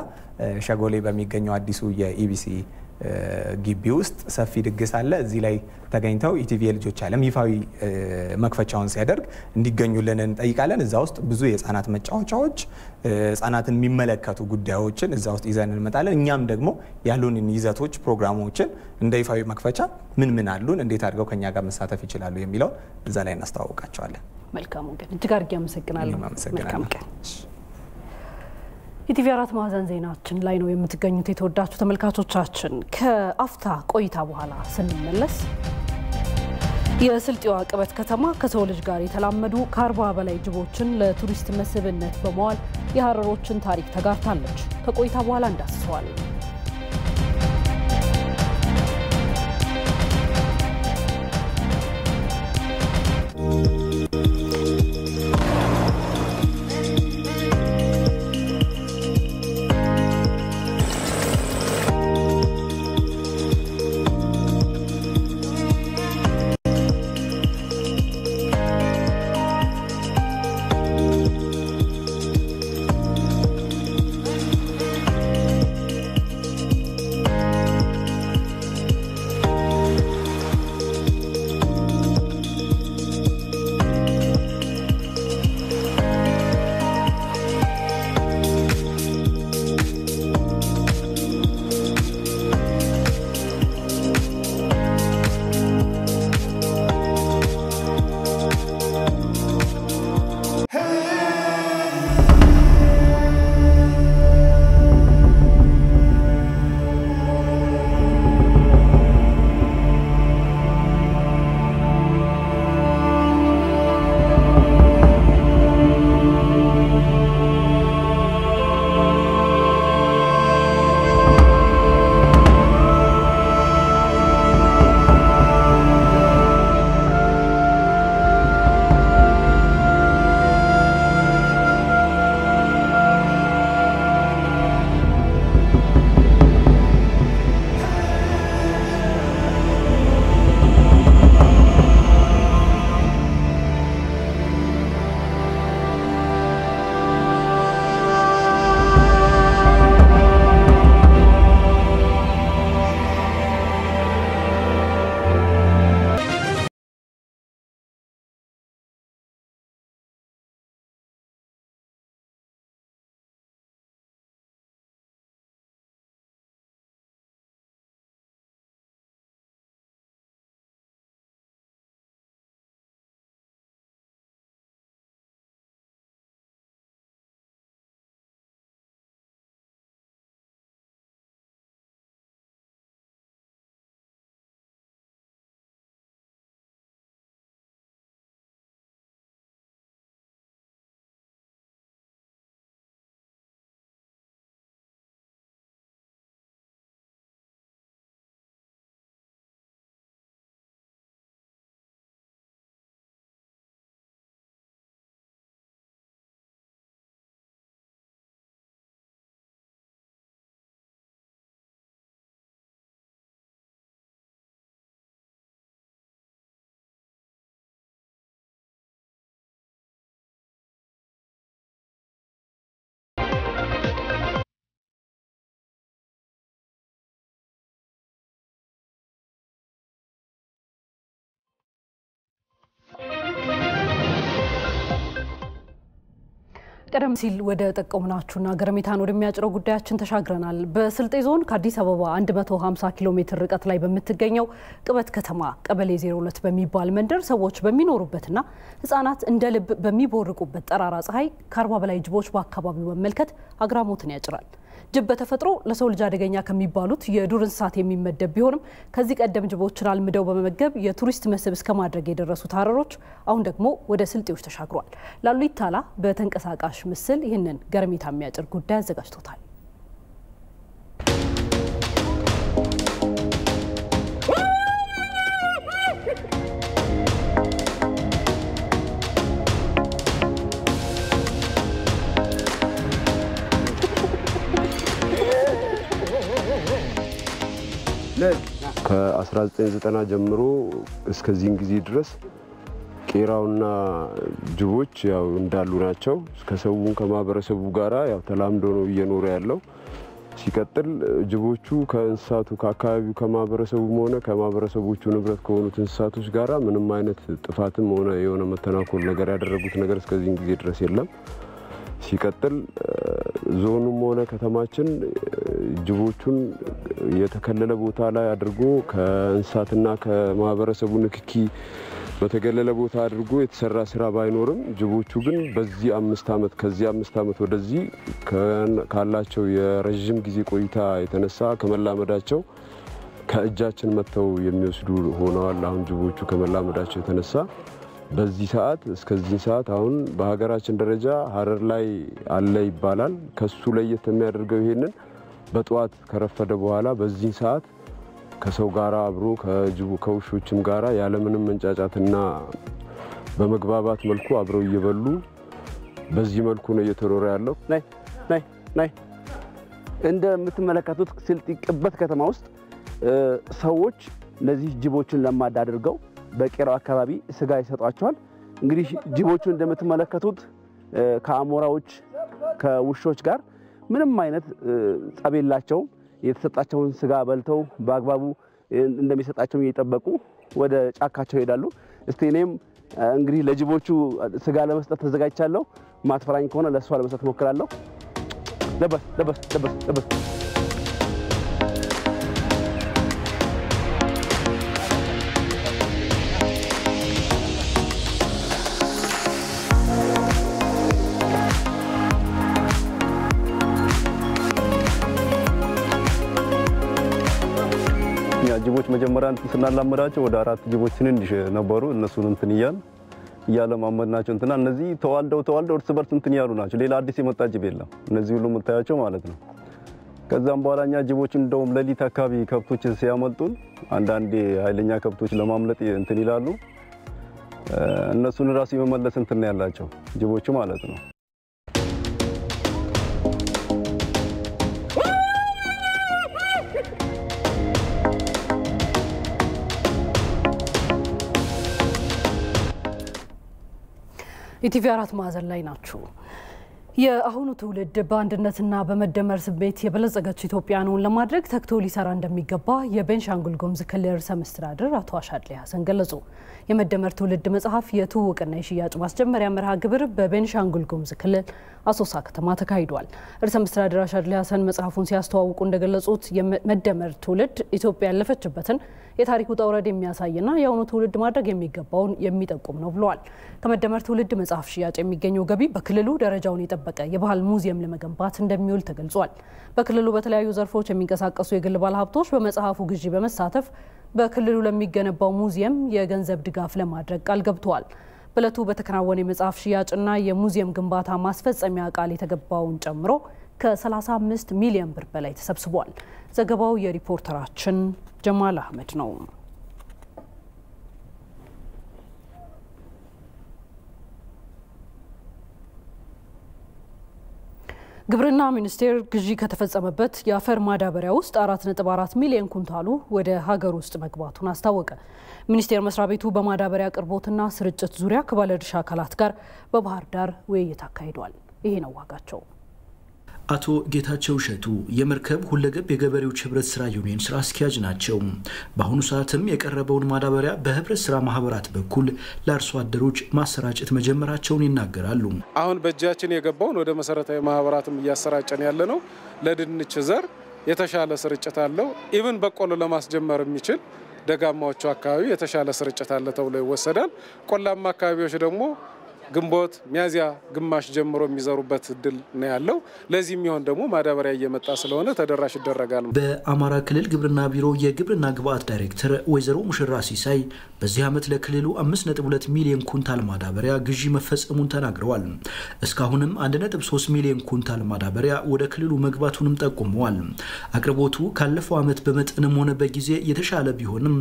ሸጎሌ በሚገኘው አዲሱ የኢቢሲ ግቢ ውስጥ ሰፊ ድግስ አለ። እዚህ ላይ ተገኝተው ኢቲቪ የልጆች ዓለም ይፋዊ መክፈቻውን ሲያደርግ እንዲገኙልን እንጠይቃለን። እዛ ውስጥ ብዙ የህፃናት መጫወቻዎች ህፃናትን የሚመለከቱ ጉዳዮችን እዛ ውስጥ ይዘን እንመጣለን። እኛም ደግሞ ያሉንን ይዘቶች ፕሮግራሞችን እንደ ይፋዊ መክፈቻ ምን አሉን እንዴት አድርገው ከኛ ጋር መሳተፍ ይችላሉ የሚለው እዛ ላይ እናስተዋውቃቸዋለን። መልካም ወገን እጅግ አድርጌ አመሰግናለሁ። መልካም ቀን። ኢቲቪ 4 ማዕዘን ዜናችን ላይ ነው የምትገኙት የተወዳችሁ ተመልካቾቻችን። ከአፍታ ቆይታ በኋላ ስንመለስ የስልጤዋ ቅበት ከተማ ከሰው ልጅ ጋር የተላመዱ ከ40 በላይ ጅቦችን ለቱሪስት መስህብነት በመዋል የሀረሮችን ታሪክ ተጋርታለች። ከቆይታ በኋላ እንዳስሰዋለን። ቀደም ሲል ወደ ጠቆምናችሁና ገረሜታን ወደሚያጭረው ጉዳያችን ተሻግረናል። በስልጤ ዞን ከአዲስ አበባ 150 ኪሎ ሜትር ርቀት ላይ በምትገኘው ቅበት ከተማ ቀበሌ 02 በሚባል መንደር ሰዎች በሚኖሩበትና ህፃናት እንደ ልብ በሚቦርቁበት ጠራራ ፀሐይ ከ40 በላይ ጅቦች በአካባቢው መመልከት አግራሞትን ያጭራል። ጅብ በተፈጥሮ ለሰው ልጅ አደገኛ ከሚባሉት የዱር እንስሳት የሚመደብ ቢሆንም ከዚህ ቀደም ጅቦችን አልምደው በመመገብ የቱሪስት መስህብ እስከማድረግ የደረሱት ሀረሮች አሁን ደግሞ ወደ ስልጤዎች ተሻግሯል። ላሉ ይታላ በተንቀሳቃሽ ምስል ይህንን ገረሜታ የሚያጭር ጉዳይ አዘጋጅቶታል። ከ1990 ጀምሮ እስከዚህን ጊዜ ድረስ ቄራውና ጅቦች ያው እንዳሉ ናቸው። ከሰውም ከማህበረሰቡ ጋራ ያው ተላምዶ ነው እየኖረ ያለው። ሲቀጥል ጅቦቹ ከእንስሳቱ ከአካባቢው ከማህበረሰቡም ሆነ ከማህበረሰቦቹ ንብረት ከሆኑት እንስሳቶች ጋራ ምንም አይነት ጥፋትም ሆነ የሆነ መተናኮል ነገር ያደረጉት ነገር እስከዚህን ጊዜ ድረስ የለም። ሲቀጥል ዞኑም ሆነ ከተማችን ጅቦቹን የተከለለ ቦታ ላይ አድርጎ ከእንስሳትና ከማህበረሰቡ ንክኪ በተገለለ ቦታ አድርጎ የተሰራ ስራ ባይኖርም ጅቦቹ ግን በዚህ 5 ዓመት ከዚህ 5 ዓመት ወደዚህ ካላቸው የረጅም ጊዜ ቆይታ የተነሳ ከመላመዳቸው ከእጃችን መተው የሚወስዱ ሆነዋል። አሁን ጅቦቹ ከመላመዳቸው የተነሳ በዚህ ሰዓት እስከዚህ ሰዓት አሁን በሀገራችን ደረጃ ሀረር ላይ አለ ይባላል። ከሱ ለየት የሚያደርገው ይሄንን በጠዋት ከረፈደ በኋላ በዚህ ሰዓት ከሰው ጋራ አብሮ ከውሾችም ጋራ ያለምንም መንጫጫትና በመግባባት መልኩ አብረው እየበሉ በዚህ መልኩ ነው እየተሮረ ያለው። ናይ እንደምትመለከቱት ስልጤ ቅበት ከተማ ውስጥ ሰዎች እነዚህ ጅቦችን ለማዳ አድርገው በቄራው አካባቢ ስጋ ይሰጧቸዋል። እንግዲህ ጅቦቹ እንደምትመለከቱት ከአሞራዎች ከውሾች ጋር ምንም አይነት ጸብ የላቸውም። የተሰጣቸውን ስጋ በልተው በአግባቡ እንደሚሰጣቸው እየጠበቁ ወደ ጫካቸው ይሄዳሉ። እስቲ እኔም እንግዲህ ለጅቦቹ ስጋ ለመስጠት ተዘጋጅቻለሁ። ማትፈራኝ ከሆነ ለሷ ለመስጠት ሞክራለሁ። ለበስ ጅቦች መጀመሪያ ስናላመዳቸው ወደ 4 ጅቦች ትንንሽ ነበሩ። እነሱን እንትን እያለማመድናቸው እንትና እነዚህ ተዋልደው እርስ በርስ እንትን ያሉ ናቸው። ሌላ አዲስ የመጣ ጅብ የለም። እነዚህ ሁሉ የምታያቸው ማለት ነው። ከዛም በኋላኛ ጅቦችን እንደውም ሌሊት አካባቢ ከብቶችን ሲያመልጡን አንዳንዴ ኃይለኛ ከብቶች ለማምለጥ እንትን ይላሉ። እነሱን ራሱ የመመለስ እንትን ያላቸው ጅቦቹ ማለት ነው። ኢቲቪ 4 ማዕዘን ላይ ናችሁ። የአሁኑ ትውልድ በአንድነትና በመደመር ስሜት የበለጸገች ኢትዮጵያን ለማድረግ ተግቶ ሊሰራ እንደሚገባ የቤንሻንጉል ጉሙዝ ክልል ርዕሰ መስተዳድር አቶ አሻድሊ ሀሰን ገለጹ። የመደመር ትውልድ መጽሐፍ የትውውቅና የሽያጭ ማስጀመሪያ መርሃ ግብር በቤንሻንጉል ጉሙዝ ክልል አሶሳ ከተማ ተካሂዷል። ርዕሰ መስተዳድር አሻድሊ ሀሰን መጽሐፉን ሲያስተዋውቁ እንደገለጹት የመደመር ትውልድ ኢትዮጵያ ያለፈችበትን የታሪክ ውጣ ውረድ የሚያሳይና የአሁኑ ትውልድ ማድረግ የሚገባውን የሚጠቁም ነው ብለዋል። ከመደመር ትውልድ መጽሐፍ ሽያጭ የሚገኘው ገቢ በክልሉ ደረጃውን የጠበቀ የባህል ሙዚየም ለመገንባት እንደሚውል ተገልጿል። በክልሉ በተለያዩ ዘርፎች የሚንቀሳቀሱ የግል ባለሀብቶች በመጽሐፉ ግዢ በመሳተፍ በክልሉ ለሚገነባው ሙዚየም የገንዘብ ድጋፍ ለማድረግ ቃል ገብተዋል። በዕለቱ በተከናወነ የመጽሐፍ ሽያጭና የሙዚየም ግንባታ ማስፈጸሚያ ቃል የተገባውን ጨምሮ ከ35 ሚሊዮን ብር በላይ ተሰብስቧል። ዘገባው የሪፖርተራችን ጀማል አህመድ ነው። ግብርና ሚኒስቴር ግዢ ከተፈጸመበት የአፈር ማዳበሪያ ውስጥ 4.4 ሚሊዮን ኩንታሉ ወደ ሀገር ውስጥ መግባቱን አስታወቀ። ሚኒስቴር መስሪያ ቤቱ በማዳበሪያ አቅርቦትና ስርጭት ዙሪያ ከባለድርሻ አካላት ጋር በባህር ዳር ውይይት አካሂዷል። ይሄ ነው ዋጋቸው። አቶ ጌታቸው ሸቱ የመርከብ ሁለገብ የገበሬዎች ህብረት ስራ ዩኒየን ስራ አስኪያጅ ናቸው። በአሁኑ ሰዓትም የቀረበውን ማዳበሪያ በህብረት ስራ ማህበራት በኩል ለአርሶ አደሮች ማሰራጨት መጀመራቸውን ይናገራሉ። አሁን በእጃችን የገባውን ወደ መሰረታዊ ማህበራትም እያሰራጨን ያለ ነው። ለድንች ዘር የተሻለ ስርጭት አለው። ኢቭን በቆሎ ለማስጀመር የሚችል ደጋማዎቹ አካባቢ የተሻለ ስርጭት አለ ተብሎ ይወሰዳል። ቆላማ አካባቢዎች ደግሞ ግንቦት ሚያዚያ ግማሽ ጀምሮ የሚዘሩበት እድል ነው ያለው። ለዚህ የሚሆን ደግሞ ማዳበሪያ እየመጣ ስለሆነ ተደራሽ ይደረጋል። በአማራ ክልል ግብርና ቢሮ የግብርና ግብአት ዳይሬክተር ወይዘሮ ሙሽራ ሲሳይ በዚህ ዓመት ለክልሉ 5.2 ሚሊዮን ኩንታል ማዳበሪያ ግዢ መፈጸሙን ተናግረዋል። እስካሁንም 1.3 ሚሊዮን ኩንታል ማዳበሪያ ወደ ክልሉ መግባቱንም ጠቁመዋል። አቅርቦቱ ካለፈው ዓመት በመጠንም ሆነ በጊዜ የተሻለ ቢሆንም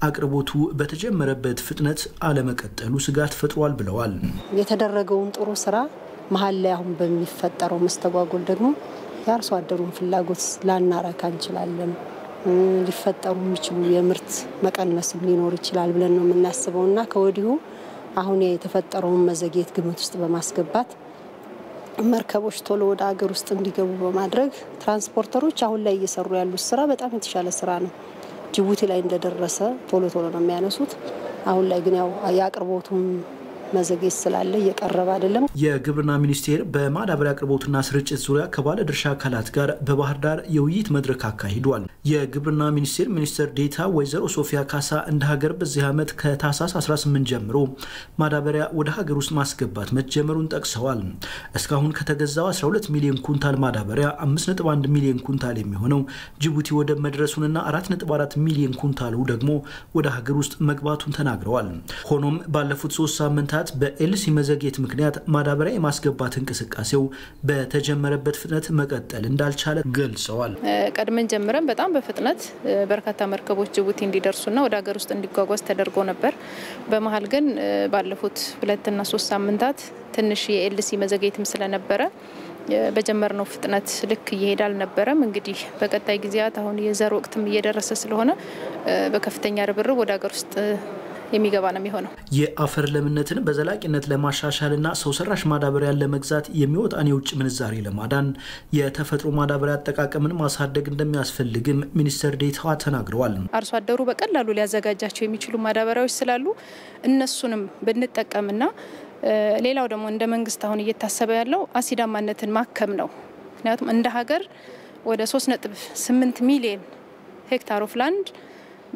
አቅርቦቱ በተጀመረበት ፍጥነት አለመቀጠሉ ስጋት ፈጥሯል ብለዋል። የተደረገውን ጥሩ ስራ መሀል ላይ አሁን በሚፈጠረው መስተጓጎል ደግሞ የአርሶ አደሩን ፍላጎት ላናረካ እንችላለን። ሊፈጠሩ የሚችሉ የምርት መቀነስ ሊኖር ይችላል ብለን ነው የምናስበውና ከወዲሁ አሁን የተፈጠረውን መዘግየት ግምት ውስጥ በማስገባት መርከቦች ቶሎ ወደ ሀገር ውስጥ እንዲገቡ በማድረግ ትራንስፖርተሮች አሁን ላይ እየሰሩ ያሉት ስራ በጣም የተሻለ ስራ ነው። ጅቡቲ ላይ እንደደረሰ ቶሎ ነው የሚያነሱት። አሁን ላይ ግን ያው የአቅርቦቱም መዘግየት ስላለ እየቀረበ አይደለም። የግብርና ሚኒስቴር በማዳበሪያ አቅርቦትና ስርጭት ዙሪያ ከባለ ድርሻ አካላት ጋር በባህር ዳር የውይይት መድረክ አካሂዷል። የግብርና ሚኒስቴር ሚኒስትር ዴታ ወይዘሮ ሶፊያ ካሳ እንደ ሀገር በዚህ ዓመት ከታህሳስ 18 ጀምሮ ማዳበሪያ ወደ ሀገር ውስጥ ማስገባት መጀመሩን ጠቅሰዋል። እስካሁን ከተገዛው 12 ሚሊዮን ኩንታል ማዳበሪያ 5.1 ሚሊዮን ኩንታል የሚሆነው ጅቡቲ ወደብ መድረሱንና 4.4 ሚሊዮን ኩንታሉ ደግሞ ወደ ሀገር ውስጥ መግባቱን ተናግረዋል። ሆኖም ባለፉት 3 ሳምንታት በኤልሲ መዘግየት ምክንያት ማዳበሪያ የማስገባት እንቅስቃሴው በተጀመረበት ፍጥነት መቀጠል እንዳልቻለ ገልጸዋል። ቀድመን ጀምረን በጣም በፍጥነት በርካታ መርከቦች ጅቡቲ እንዲደርሱና ወደ ሀገር ውስጥ እንዲጓጓዝ ተደርጎ ነበር። በመሃል ግን ባለፉት 2 እና 3 ሳምንታት ትንሽ የኤልሲ መዘግየትም ስለነበረ በጀመርነው ፍጥነት ልክ እየሄደ አልነበረም። እንግዲህ በቀጣይ ጊዜያት አሁን የዘር ወቅትም እየደረሰ ስለሆነ በከፍተኛ ርብርብ ወደ ሀገር ውስጥ የሚገባ ነው የሚሆነው። የአፈር ለምነትን በዘላቂነት ለማሻሻልና ሰው ሰራሽ ማዳበሪያን ለመግዛት የሚወጣን የውጭ ምንዛሬ ለማዳን የተፈጥሮ ማዳበሪያ አጠቃቀምን ማሳደግ እንደሚያስፈልግም ሚኒስትር ዴታዋ ተናግረዋል። አርሶ አደሩ በቀላሉ ሊያዘጋጃቸው የሚችሉ ማዳበሪያዎች ስላሉ እነሱንም ብንጠቀምና ሌላው ደግሞ እንደ መንግስት አሁን እየታሰበ ያለው አሲዳማነትን ማከም ነው። ምክንያቱም እንደ ሀገር ወደ 3.8 ሚሊዮን ሄክታር ኦፍ ላንድ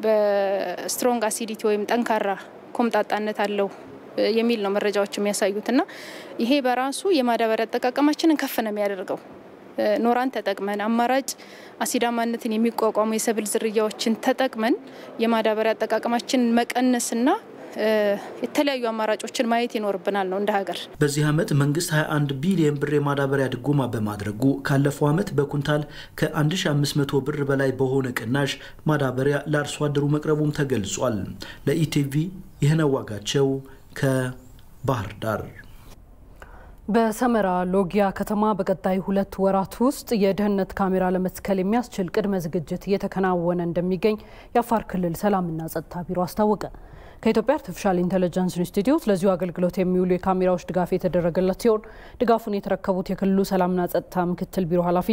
በስትሮንግ አሲዲቲ ወይም ጠንካራ ኮምጣጣነት አለው የሚል ነው መረጃዎች የሚያሳዩትና ይሄ በራሱ የማዳበሪያ አጠቃቀማችንን ከፍ ነው የሚያደርገው። ኖራን ተጠቅመን አማራጭ አሲዳማነትን የሚቋቋሙ የሰብል ዝርያዎችን ተጠቅመን የማዳበሪያ አጠቃቀማችንን መቀነስና የተለያዩ አማራጮችን ማየት ይኖርብናል ነው እንደ ሀገር። በዚህ ዓመት መንግስት 21 ቢሊዮን ብር የማዳበሪያ ድጎማ በማድረጉ ካለፈው ዓመት በኩንታል ከ1500 ብር በላይ በሆነ ቅናሽ ማዳበሪያ ለአርሶ አደሩ መቅረቡም ተገልጿል። ለኢቲቪ ይህነው ዋጋቸው ከባህር ዳር። በሰመራ ሎጊያ ከተማ በቀጣይ 2 ወራት ውስጥ የደህንነት ካሜራ ለመትከል የሚያስችል ቅድመ ዝግጅት እየተከናወነ እንደሚገኝ የአፋር ክልል ሰላምና ጸጥታ ቢሮ አስታወቀ። ከኢትዮጵያ አርቲፊሻል ኢንተለጀንስ ኢንስቲትዩት ለዚሁ አገልግሎት የሚውሉ የካሜራዎች ድጋፍ የተደረገለት ሲሆን ድጋፉን የተረከቡት የክልሉ ሰላምና ጸጥታ ምክትል ቢሮ ኃላፊ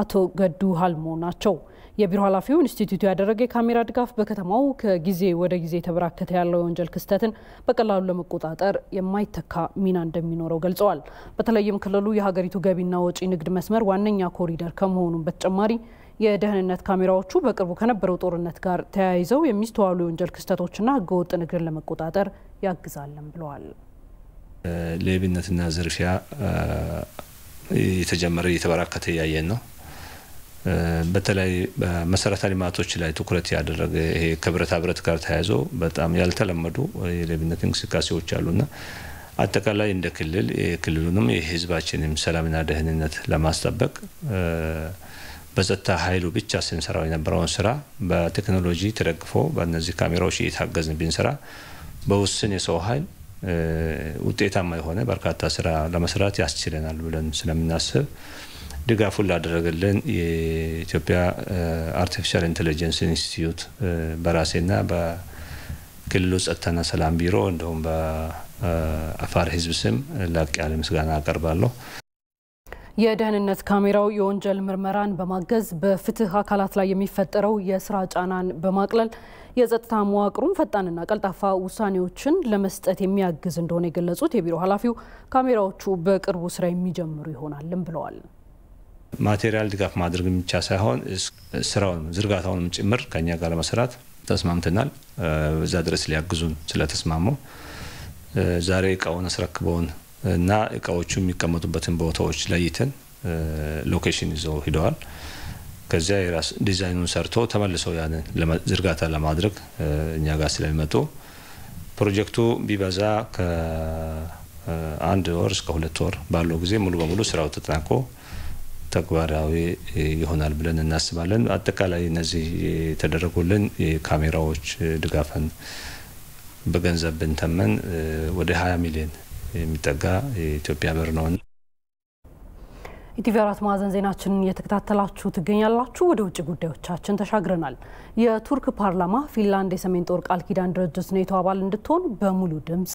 አቶ ገዱ ሀልሞ ናቸው። የቢሮ ኃላፊው ኢንስቲትዩቱ ያደረገ የካሜራ ድጋፍ በከተማው ከጊዜ ወደ ጊዜ የተበራከተ ያለው የወንጀል ክስተትን በቀላሉ ለመቆጣጠር የማይተካ ሚና እንደሚኖረው ገልጸዋል። በተለይም ክልሉ የሀገሪቱ ገቢና ወጪ ንግድ መስመር ዋነኛ ኮሪደር ከመሆኑ በተጨማሪ የደህንነት ካሜራዎቹ በቅርቡ ከነበረው ጦርነት ጋር ተያይዘው የሚስተዋሉ የወንጀል ክስተቶችና ህገወጥ ንግድን ለመቆጣጠር ያግዛልን ብለዋል። ሌብነትና ዝርፊያ የተጀመረ የተበራከተ ያየን ነው። በተለይ በመሰረተ ልማቶች ላይ ትኩረት ያደረገ ይሄ ከብረታ ብረት ጋር ተያይዞ በጣም ያልተለመዱ የሌብነት እንቅስቃሴዎች አሉና አጠቃላይ እንደ ክልል የክልሉንም የህዝባችንን ሰላምና ደህንነት ለማስጠበቅ በጸጥታ ኃይሉ ብቻ ስንሰራው የነበረውን ስራ በቴክኖሎጂ ተደግፎ በእነዚህ ካሜራዎች እየታገዝን ብንሰራ በውስን የሰው ኃይል ውጤታማ የሆነ በርካታ ስራ ለመስራት ያስችለናል ብለን ስለምናስብ ድጋፉን ላደረገልን የኢትዮጵያ አርቲፊሻል ኢንተለጀንስ ኢንስቲትዩት በራሴና በክልሉ ጸጥታና ሰላም ቢሮ እንደውም በአፋር ህዝብ ስም ላቅ ያለ ምስጋና አቀርባለሁ። የደህንነት ካሜራው የወንጀል ምርመራን በማገዝ በፍትህ አካላት ላይ የሚፈጠረው የስራ ጫናን በማቅለል የጸጥታ መዋቅሩን ፈጣንና ቀልጣፋ ውሳኔዎችን ለመስጠት የሚያግዝ እንደሆነ የገለጹት የቢሮ ኃላፊው ካሜራዎቹ በቅርቡ ስራ የሚጀምሩ ይሆናልም ብለዋል። ማቴሪያል ድጋፍ ማድረግ ብቻ ሳይሆን ስራውን ዝርጋታውንም ጭምር ከኛ ጋር ለመስራት ተስማምተናል። በዛ ድረስ ሊያግዙን ስለተስማሙ ዛሬ እቃውን አስረክበውን እና እቃዎቹ የሚቀመጡበትን ቦታዎች ለይተን ሎኬሽን ይዘው ሂደዋል። ከዚያ የራስ ዲዛይኑን ሰርቶ ተመልሰው ያንን ዝርጋታ ለማድረግ እኛ ጋር ስለሚመጡ ፕሮጀክቱ ቢበዛ ከ1 ወር እስከ 2 ወር ባለው ጊዜ ሙሉ በሙሉ ስራው ተጠናቆ ተግባራዊ ይሆናል ብለን እናስባለን። አጠቃላይ እነዚህ የተደረጉልን የካሜራዎች ድጋፍን በገንዘብ ብንተመን ወደ 20 ሚሊዮን የሚጠጋ የኢትዮጵያ ብር ነው። ኢቲቪ 4 ማዕዘን ዜናችንን እየተከታተላችሁ ትገኛላችሁ። ወደ ውጭ ጉዳዮቻችን ተሻግረናል። የቱርክ ፓርላማ ፊንላንድ የሰሜን ጦር ቃል ኪዳን ድርጅት ኔቶ አባል እንድትሆን በሙሉ ድምጽ